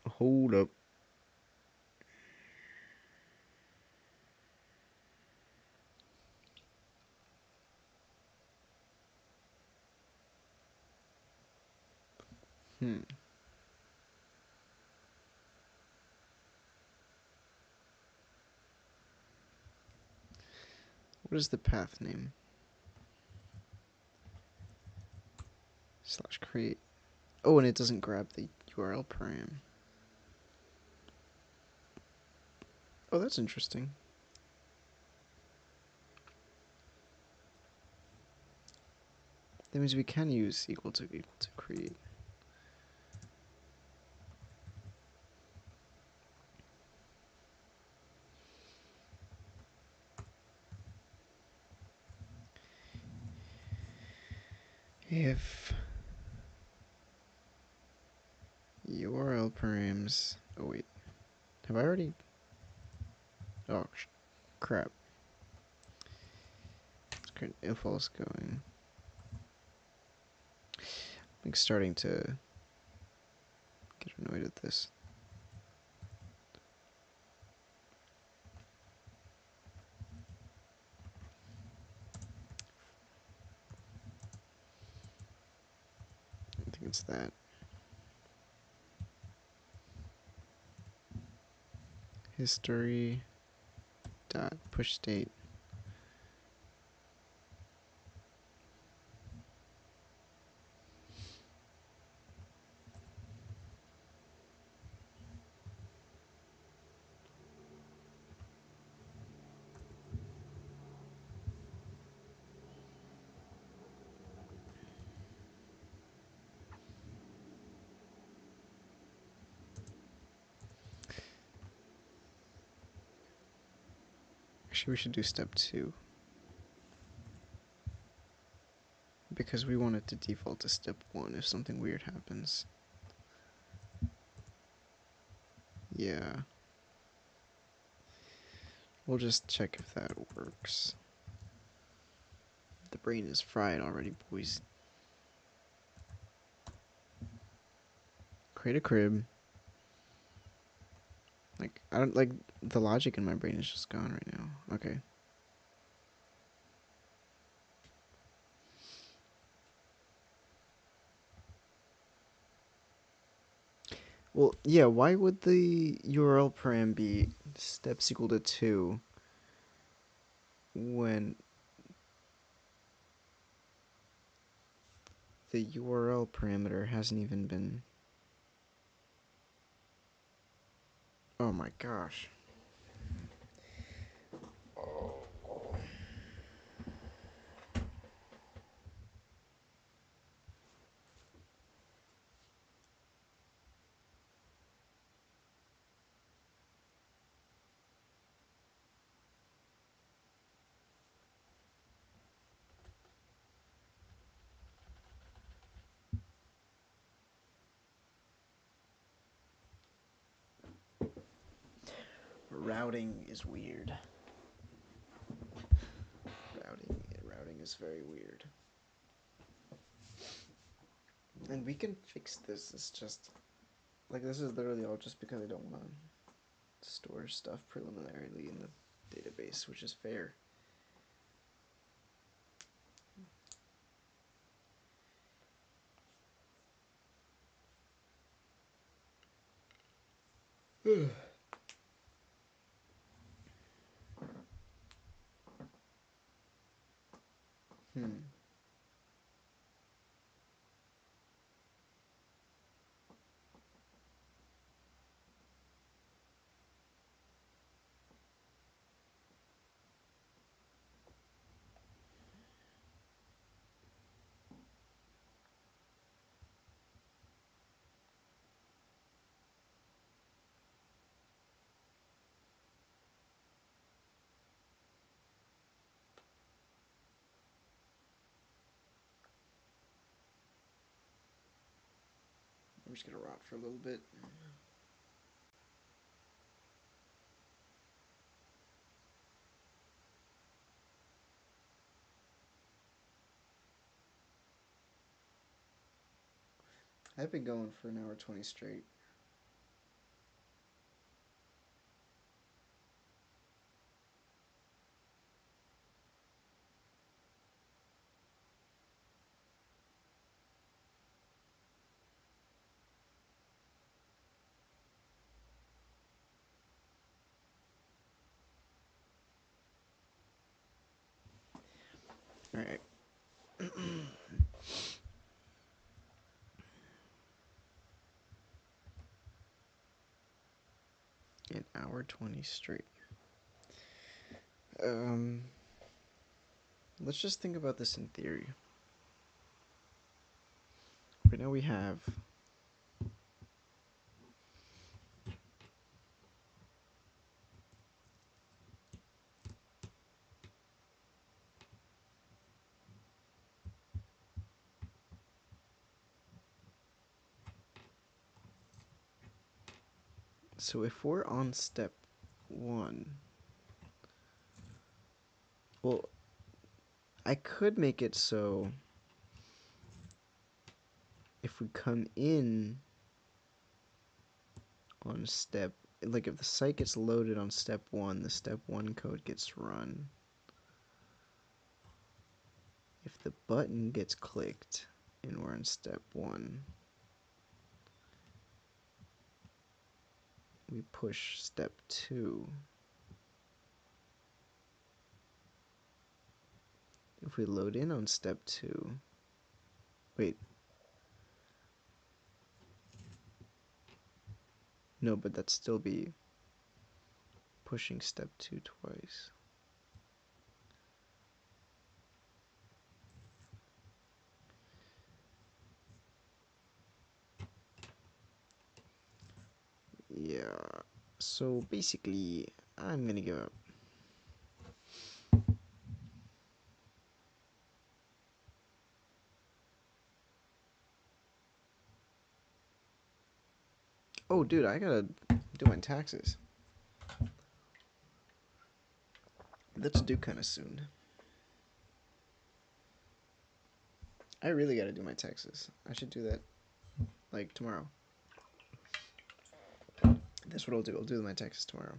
S1: Hold up. What is the path name? / create. Oh, and it doesn't grab the URL param. Oh, that's interesting. That means we can use equal to create. If URL params. Oh wait, have I already? Oh crap! Let's create if else going. I'm starting to get annoyed at this. I think it's that. History dot push state. Actually, we should do step 2. Because we want it to default to step 1 if something weird happens. Yeah. We'll just check if that works. The brain is fried already, boys. Create a crib. Like, I don't like the logic in my brain is just gone right now. Okay. Well, yeah, why would the URL param be steps equal to 2 when the URL parameter hasn't even been... Oh my gosh. Routing is weird. Routing is very weird. And we can fix this. It's just like this is literally all just because I don't want to store stuff preliminarily in the database, which is fair. I'm just gonna rot for a little bit. I've been going for an hour 20 straight. All right. An hour 20 straight. Let's just think about this in theory. Right now we have so if we're on step 1, well, I could make it so if we come in on step, like if the site gets loaded on step 1, the step 1 code gets run. If the button gets clicked and we're in step 1, we push step 2. If we load in on step 2, wait. No, but that'd still be pushing step 2 twice. Yeah, so basically, I'm gonna give up. Oh, dude, I gotta do my taxes. That's due kind of soon. I really gotta do my taxes. I should do that, like, tomorrow. That's what I'll do. I'll do my taxes tomorrow.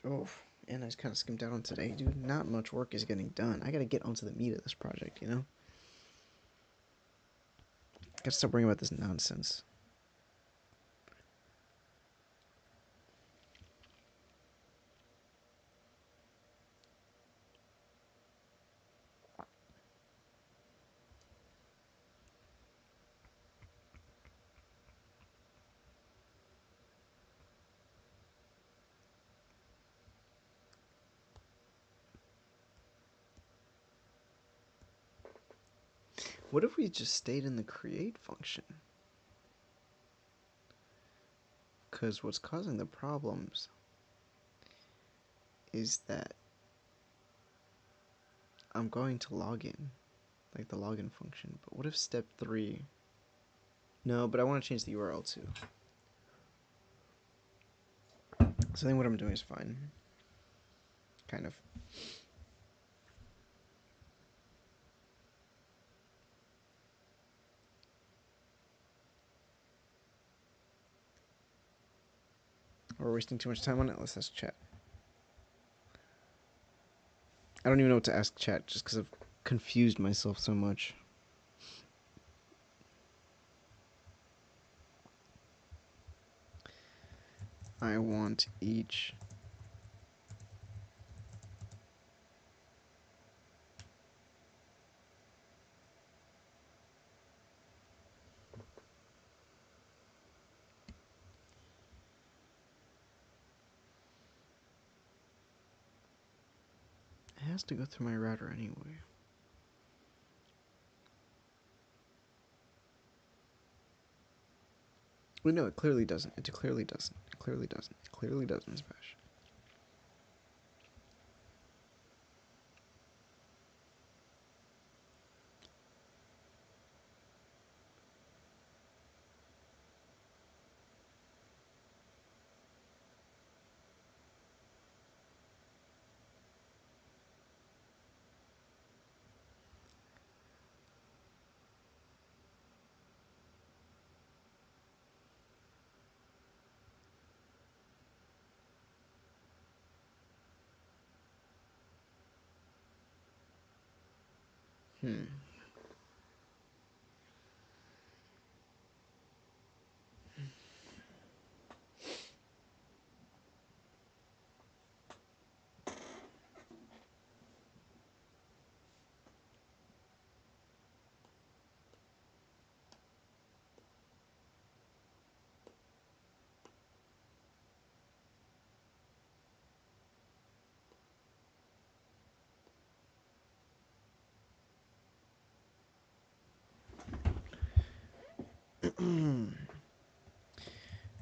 S1: Oh, and I just kind of skimmed out on today, dude. Not much work is getting done. I gotta get onto the meat of this project, you know? Gotta stop worrying about this nonsense. What if we just stayed in the create function? Because what's causing the problems is that I'm going to log in, like the login function. But what if step 3? No, but I want to change the URL too. So I think what I'm doing is fine. Kind of. We're wasting too much time on it. Let's ask chat. I don't even know what to ask chat just because I've confused myself so much. I want each it has to go through my router anyway. Well, no, it clearly doesn't. It clearly doesn't. It clearly doesn't. It clearly doesn't, Smash. Hmm.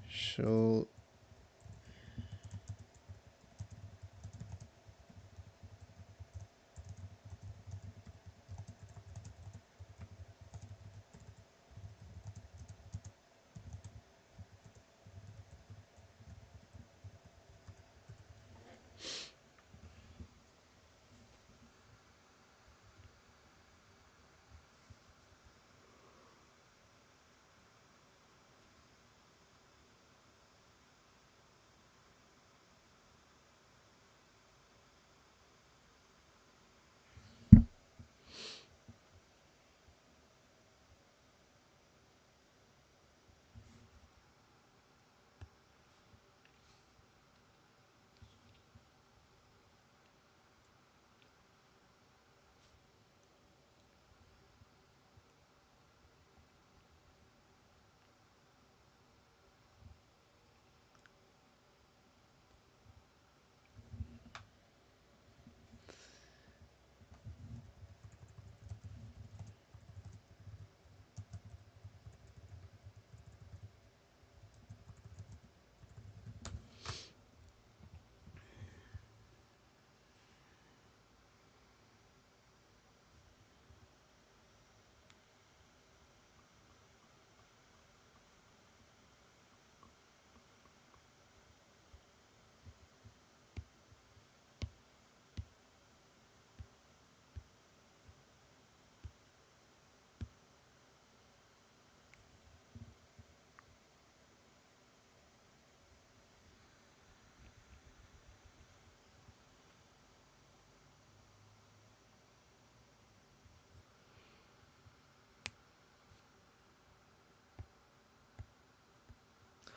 S1: Show.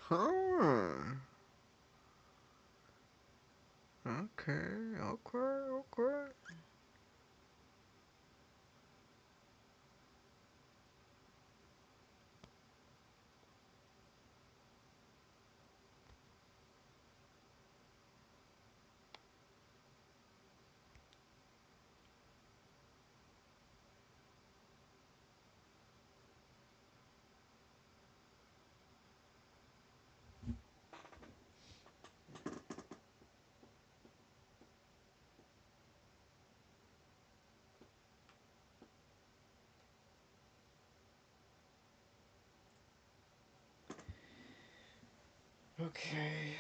S1: Huh. Okay, okay, okay. Okay.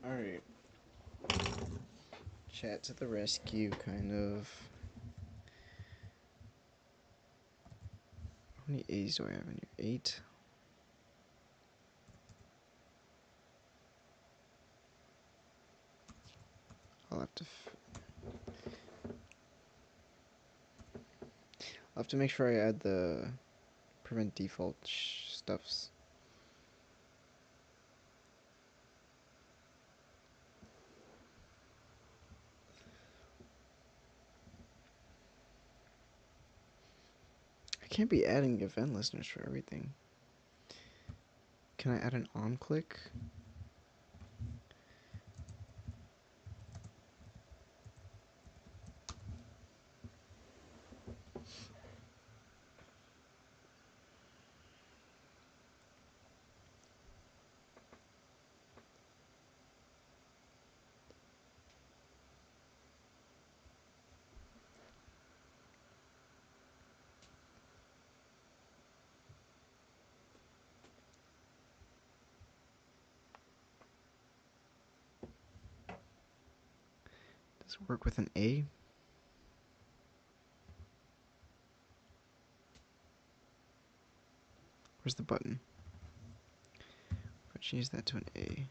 S1: Alright. Chat to the rescue, kind of. How many A's do I have in here? 8? I'll have to. I'll have to make sure I add the prevent default stuffs. I can't be adding event listeners for everything. Can I add an on click? Does it work with an A? Where's the button? If I change that to an A.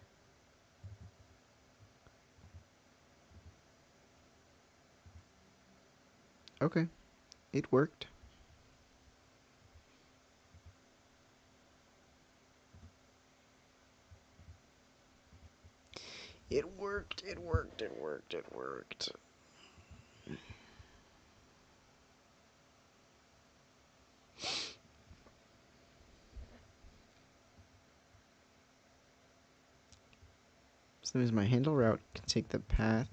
S1: Okay, it worked. It worked, it worked, it worked, it worked. So that means my handle route can take the path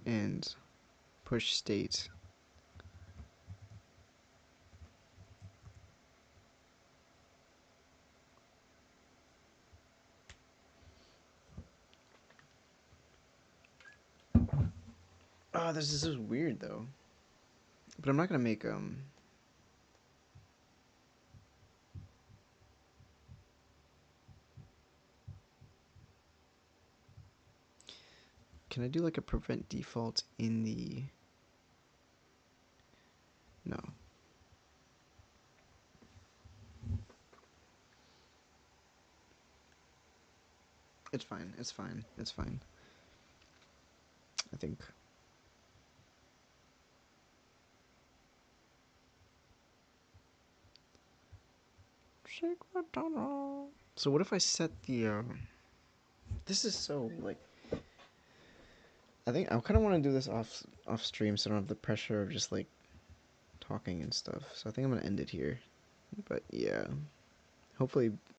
S1: and push state. Oh, this is weird though. But I'm not gonna make Can I do like a prevent default in the... No. It's fine, it's fine, it's fine. I think. Secret tunnel. So what if I set the this is so like I think I kind of want to do this off stream so I don't have the pressure of just like talking and stuff. So I think I'm going to end it here. But yeah. Hopefully